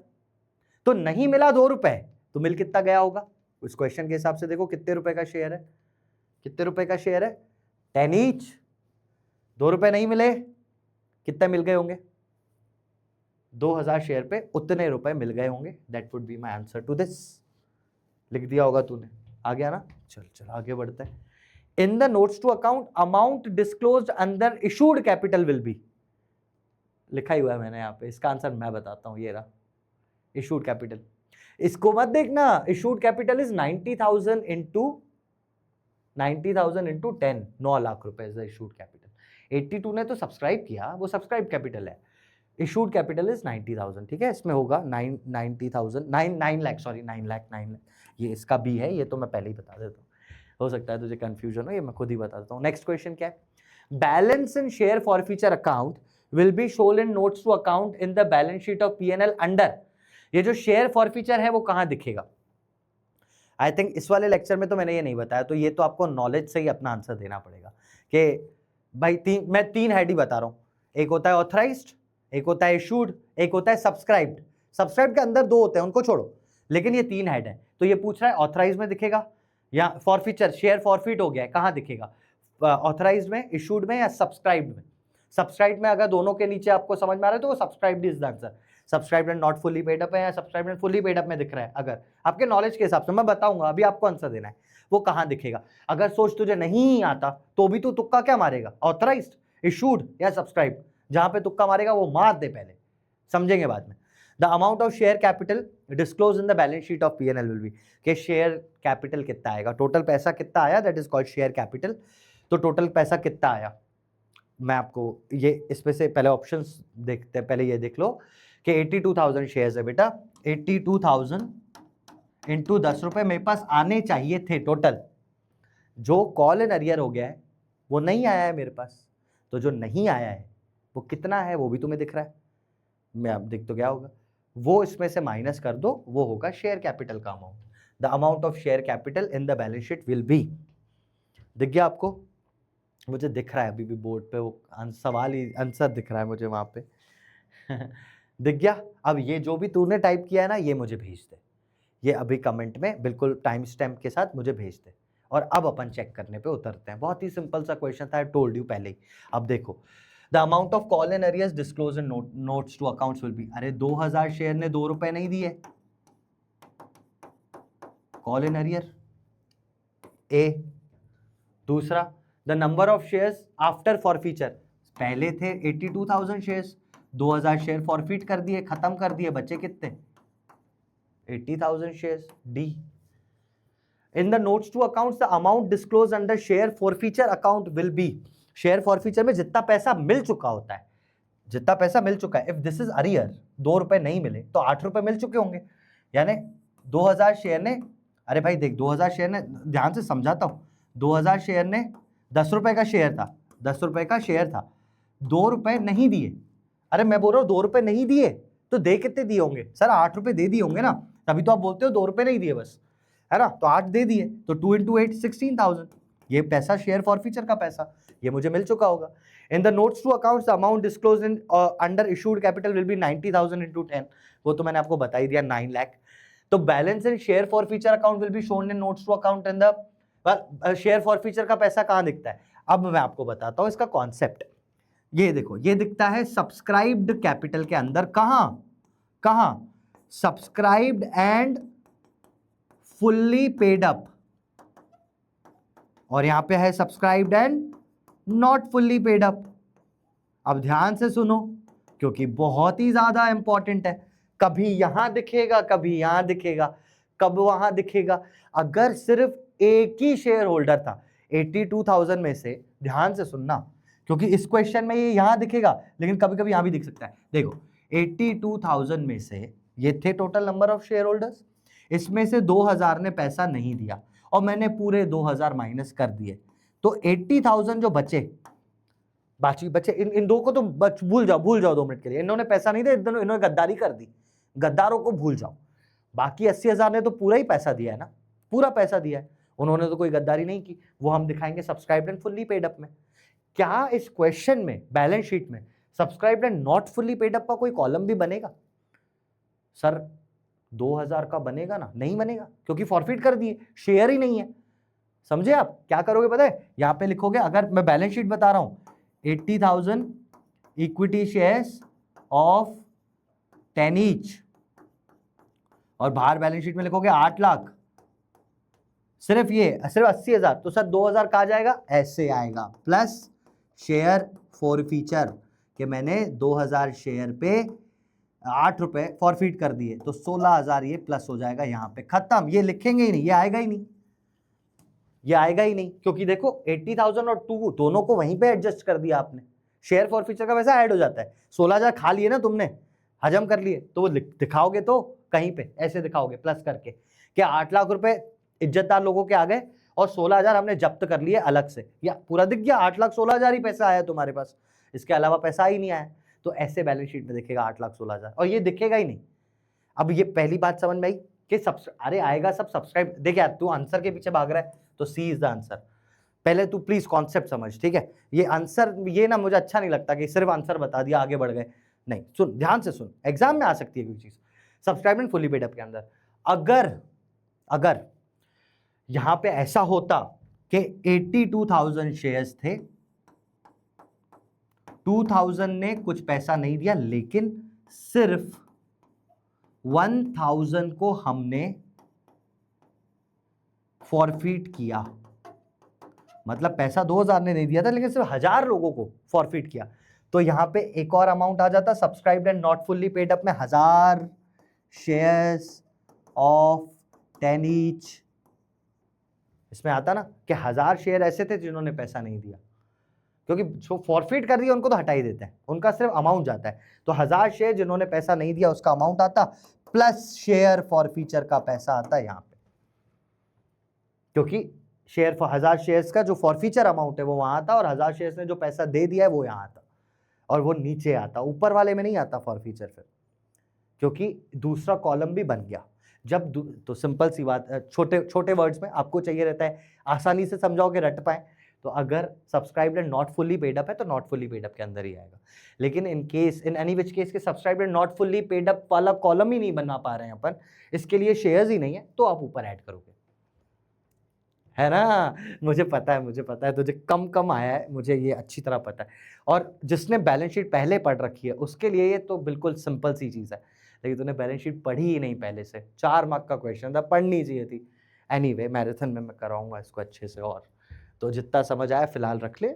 तो नहीं मिला ₹2, तो मिल कितना गया होगा, उस क्वेश्चन के हिसाब से देखो कितने रुपए का शेयर है, कितने रुपए का शेयर है, 10 ईच, ₹2 नहीं मिले, कितने मिल गए होंगे, 2,000 शेयर पे उतने रुपए मिल गए होंगे, that would be my answer to this. लिख दिया होगा तूने, आ गया ना, चल आगे बढ़ते हैं। In the notes to account amount disclosed under issued capital will be, लिखा ही हुआ है मैंने यहाँ पे, इसका आंसर मैं बताता हूँ, ये रहा, इशूड कैपिटल। इसको मत देखना, issued capital is 90,000 into 10, 9 lakh रुपए इज द इशूड कैपिटल। 82 ने तो सब्सक्राइब किया, वो सब्सक्राइब कैपिटल है। इशूड कैपिटल इज 90,000, ठीक है, इसमें होगा 9 लाख, सॉरी 9 लाख, ये इसका बी है, ये तो मैं पहले ही बता देता हूँ, हो सकता है तुझे कंफ्यूजन हो, ये मैं खुद ही बता देता हूँ। नेक्स्ट क्वेश्चन क्या है, balance in share forfeiture account will be shown in notes to account in the balance sheet of P&L under. ये जो शेयर फॉरफीचर है वो कहां दिखेगा? आई थिंक इस वाले लेक्चर में तो मैंने ये नहीं बताया, तो ये तो आपको नॉलेज से ही अपना आंसर देना पड़ेगा कि भाई मैं तीन हेड ही बता रहा हूं, एक होता है ऑथराइज्ड, एक होता है इशूड, एक होता है सब्सक्राइब्ड। सब्सक्राइब के अंदर दो होते हैं, उनको छोड़ो, लेकिन ये तीन हेड है। तो ये पूछ रहा है ऑथराइज में दिखेगा या फॉरफीचर, शेयर फॉरफीट हो गया है, कहां दिखेगा? ऑथराइज में, इशूड में या सब्सक्राइब्ड में? सब्सक्राइब में अगर दोनों के नीचे आपको समझ में आ रहा है तो वो subscribed is the answer. Subscribed and not fully paid up है या subscribed and fully paid up में दिख रहा है, अगर आपके नॉलेज के हिसाब से मैं बताऊंगा, अभी आपको आंसर देना है वो कहां दिखेगा। अगर सोच तुझे नहीं आता तो भी तू तुक्का क्या मारेगा, ऑथराइज्ड, इशूड या सब्सक्राइब? जहां पे तुक्का मारेगा वो मार दे, पहले समझेंगे बाद में। The amount of share capital disclose in the balance sheet of P&L will be, कि शेयर कैपिटल कितना आएगा, टोटल पैसा कितना आया, that is called share capital. तो टोटल पैसा कितना आया, मैं आपको ये इसमें से पहले ऑप्शंस देखते हैं, पहले ये देख लो कि 82,000 शेयर्स है बेटा, 82,000 इंटू 10 रुपए मेरे पास आने चाहिए थे टोटल। जो कॉल इन अरियर हो गया है वो नहीं आया है मेरे पास, तो जो नहीं आया है वो कितना है वो भी तुम्हें दिख रहा है, मैं अब दिख तो गया होगा, वो इसमें से माइनस कर दो, वो होगा शेयर कैपिटल का amount. The amount of share capital in the balance sheet will be, दिख गया आपको? मुझे दिख रहा है अभी भी बोर्ड पे वो सवाल ही आंसर दिख रहा है मुझे वहां पे दिख गया? अब ये जो भी तूने टाइप किया है ना, ये मुझे भेज दे, ये अभी कमेंट में बिल्कुल टाइम स्टैम्प के साथ मुझे भेज दे। और अब अपन चेक करने पे उतरते हैं, बहुत ही सिंपल सा क्वेश्चन था, आई टोल्ड यू पहले ही। अब देखो, the amount of call in arrears disclose in notes to accounts will be, अरे 2,000 शेयर ने 2 रुपए नहीं दिए, कॉल इन अरियर ए। दूसरा, the number of shares after forfeiture, पहले थे 82,000 शेयर्स, 2,000 शेयर फॉरफीट कर दिए, खत्म कर दिए, बचे कितने? 80,000 shares. D, in the notes to accounts the amount disclose under share forfeiture account will be, share forfeiture में जितना पैसा मिल चुका होता है, जितना पैसा मिल चुका है, इफ दिस इज अरियर, 2 रुपए नहीं मिले तो 8 रुपए मिल चुके होंगे, यानी 2,000 शेयर ने, अरे भाई देख 2,000 शेयर ने, ध्यान से समझाता हूं, 2,000 शेयर ने 10 रुपए का शेयर था, 10 रुपए का शेयर था, 2 रुपए नहीं दिए, अरे मैं बोल रहा हूँ 2 रुपए नहीं दिए तो दे कितने दिए होंगे सर? 8 रुपए दे दिए होंगे ना, तभी तो आप बोलते हो 2 रुपए नहीं दिए बस, है ना? तो 8 दे दिए, तो 2 इंटू 8 16,000, ये पैसा शेयर फॉरफीचर का पैसा, ये मुझे मिल चुका होगा। In the notes to accounts the amount disclose in under issued capital will be 90,000 into 10, वो तो मैंने आपको बता ही दिया, 9 लाख। तो balance in share forfeiture account will be shown in notes to account in the share forfeiture का पैसा कहां दिखता है? अब मैं आपको बताता हूं इसका कॉन्सेप्ट। ये देखो, ये दिखता है सब्सक्राइब्ड कैपिटल के अंदर, कहां? Subscribed and fully paid up, और यहां पे है subscribed and not fully paid up. अब ध्यान से सुनो, क्योंकि बहुत ही ज्यादा इंपॉर्टेंट है, कभी यहां दिखेगा, कभी यहां दिखेगा, कब वहां दिखेगा। अगर सिर्फ एक ही शेयर होल्डर था 82,000 में से, ध्यान से सुनना, क्योंकि इस क्वेश्चन में ये यहां दिखेगा लेकिन कभी कभी यहां भी दिख सकता है। देखो 82,000 में से ये थे total number of share holders, इसमें से 2,000 ने पैसा नहीं दिया और मैंने पूरे 2,000 माइनस कर दिए, तो 80,000 जो बचे इन दो को तो भूल जाओ 2 मिनट के लिए, इन्होंने पैसा नहीं दिया, इन्होंने गद्दारी कर दी, गद्दारों को भूल जाओ। बाकी 80,000 ने तो पूरा ही पैसा दिया है ना, पूरा पैसा दिया है, उन्होंने तो कोई गद्दारी नहीं की, वो हम दिखाएंगे subscribed and fully paid up में। क्या इस क्वेश्चन में बैलेंस शीट में subscribed and not fully paid up का कोई कॉलम भी बनेगा? सर 2,000 का बनेगा ना? नहीं बनेगा, क्योंकि फॉरफिट कर दिए, शेयर ही नहीं है। समझे आप? क्या करोगे पता है, यहां पे लिखोगे, अगर मैं बैलेंस शीट बता रहा हूं, 80,000 इक्विटी शेयर्स ऑफ 10 ईच, और बाहर बैलेंस शीट में लिखोगे 8 लाख, सिर्फ 80,000, तो सर 2,000 कहा जाएगा, ऐसे आएगा, प्लस शेयर फॉरफीचर, कि मैंने 2,000 शेयर पे ₹8 फॉरफीट कर दिए तो 16,000 ये प्लस हो जाएगा यहाँ पे, खत्म। ये लिखेंगे ही नहीं, ये आएगा ही नहीं, ये आएगा ही नहीं, क्योंकि देखो 80,000 और 2 दोनों को वहीं पे एडजस्ट कर दिया आपने। शेयर फॉरफीचर का पैसा ऐड हो जाता है। 16,000 खा लिए ना तुमने, हजम कर लिए, तो वो दिखाओगे तो कहीं पे ऐसे दिखाओगे प्लस करके कि 8 लाख रुपए इज्जतदार लोगों के आ गए और 16,000 हमने जब्त कर लिए अलग से, या पूरा दिख गया 8,16,000 ही पैसा आया तुम्हारे पास, इसके अलावा पैसा ही नहीं आया। तो ऐसे बैलेंस शीट में दिखेगा 8,16,000, और ये दिखेगा ही नहीं। अब ये पहली बात समझ में आई कि अरे आएगा सब सब्सक्राइब। देख यार, तू आंसर के पीछे भाग रहा है तो सी इज द आंसर। पहले तू प्लीज कॉन्सेप्ट समझ, ठीक है। ये आंसर, ये ना मुझे अच्छा नहीं लगता कि सिर्फ आंसर बता दिया आगे बढ़ गए, नहीं। सुन, ध्यान से सुन, एग्जाम में आ सकती है कोई चीज। Subscribe and fully paid up के अंदर अगर यहां पे ऐसा होता कि 82,000 शेयर्स थे, 2,000 ने कुछ पैसा नहीं दिया, लेकिन सिर्फ 1,000 को हमने फॉरफीट किया, मतलब पैसा 2,000 ने नहीं दिया था, लेकिन सिर्फ 1,000 लोगों को फॉरफीट किया, तो यहां पे एक और अमाउंट आ जाता subscribed and not fully paid up में, 1,000 शेयर्स ऑफ 10 ईच। इसमें आता ना कि 1,000 शेयर ऐसे थे जिन्होंने पैसा नहीं दिया, क्योंकि जो फॉरफीट कर दिया उनको तो हटा ही देते हैं, उनका सिर्फ अमाउंट जाता है। तो 1,000 शेयर जिन्होंने पैसा नहीं दिया उसका अमाउंट आता, प्लस शेयर फॉरफीचर का पैसा आता है यहाँ पे, क्योंकि शेयर 1,000 शेयर्स का जो फॉरफीचर अमाउंट है वो वहां आता, और 1,000 शेयर्स ने जो पैसा दे दिया है वो यहाँ आता, और वो नीचे आता, ऊपर वाले में नहीं आता फॉरफीचर फिर, क्योंकि दूसरा कॉलम भी बन गया। जब तो सिंपल सी बात, छोटे छोटे वर्ड्स में आपको चाहिए रहता है आसानी से समझाओ कि रट पाए, तो अगर subscribed and not fully paid up है तो नॉट फुल्ली पेड अप के अंदर ही आएगा। लेकिन इन एनी विच केस के subscribed and not fully paid up वाला कॉलम ही नहीं बना पा रहे हैं अपन, इसके लिए शेयर्स ही नहीं है, तो आप ऊपर ऐड करोगे, है ना। मुझे पता है तुझे कम आया है, मुझे ये अच्छी तरह पता है, और जिसने बैलेंस शीट पहले पढ़ रखी है उसके लिए ये तो बिल्कुल सिंपल सी चीज़ है, लेकिन तूने बैलेंस शीट पढ़ी ही नहीं पहले से। 4 मार्क का क्वेश्चन था, पढ़नी चाहिए थी। एनीवे, मैराथन में मैं कराऊंगा इसको अच्छे से, और तो जितना समझ आया फिलहाल रख ले,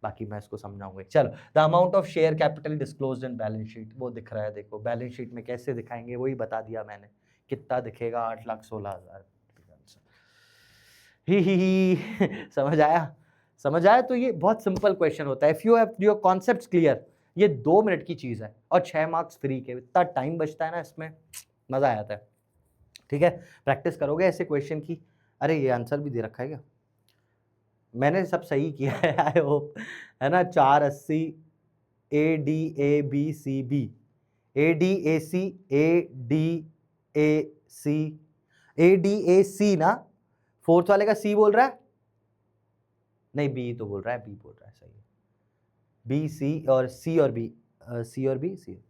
बाकी मैं इसको समझाऊंगा। चलो, the amount of share capital disclosed in balance sheet, वो दिख रहा है, देखो बैलेंस शीट में कैसे दिखाएंगे वही बता दिया मैंने, कितना दिखेगा 8,16,000। ही समझ आया। तो ये बहुत सिंपल क्वेश्चन होता है, if you have your concepts clear. ये 2 मिनट की चीज है और 6 मार्क्स फ्री के, इतना टाइम बचता है ना इसमें, मजा आ जाता है। ठीक है, प्रैक्टिस करोगे ऐसे क्वेश्चन की। अरे ये आंसर भी दे रखा है क्या? मैंने सब सही किया है, आई होप, है ना। 480 ADABCB, ADAC ना, फोर्थ वाले का सी बोल रहा है, नहीं बी तो बोल रहा है, बी बोल रहा है, सही है। बी सी और सी और बी, सी और बी, सी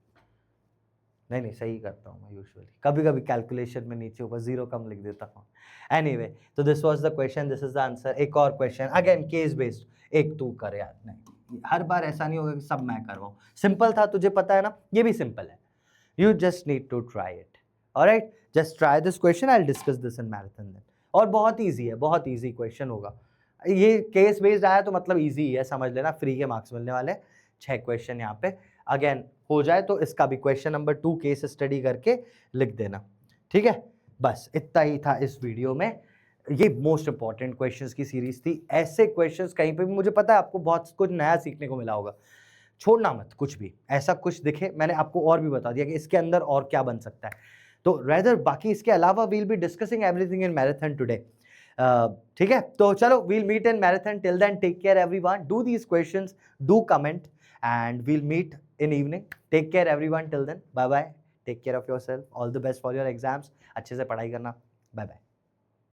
नहीं सही करता हूँ मैं यूजुअली, कभी कभी कैलकुलेशन में नीचे ऊपर 0 कम लिख देता हूँ। एनीवे, तो this was the question, this is the answer. एक और क्वेश्चन, अगेन केस बेस्ड, एक तू कर यार, नहीं हर बार ऐसा नहीं होगा कि सब मैं करवाऊँ। सिंपल था, तुझे पता है ना, ये भी सिंपल है, you just need to try it. Alright, just try this question, I will discuss this in marathon then. और बहुत ईजी है, बहुत ईजी क्वेश्चन होगा। ये केस बेस्ड आया तो मतलब ईजी है, समझ लेना, फ्री के मार्क्स मिलने वाले। 6 क्वेश्चन यहाँ पे अगेन हो जाए तो इसका भी क्वेश्चन नंबर 2 केस स्टडी करके लिख देना, ठीक है। बस इतना ही था इस वीडियो में। ये मोस्ट इंपॉर्टेंट क्वेश्चंस की सीरीज थी। ऐसे क्वेश्चंस कहीं पे भी, मुझे पता है आपको बहुत कुछ नया सीखने को मिला होगा, छोड़ना मत कुछ भी। ऐसा कुछ दिखे, मैंने आपको और भी बता दिया कि इसके अंदर और क्या बन सकता है, तो रेदर बाकी इसके अलावा we'll be discussing everything in marathon today. ठीक है, तो चलो, we'll meet in marathon. Till then take care everyone, do these questions, do comment, and we'll meet in evening. Take care everyone till then. Bye bye. Take care of yourself. All the best for your exams. अच्छे से पढ़ाई करना. Bye bye.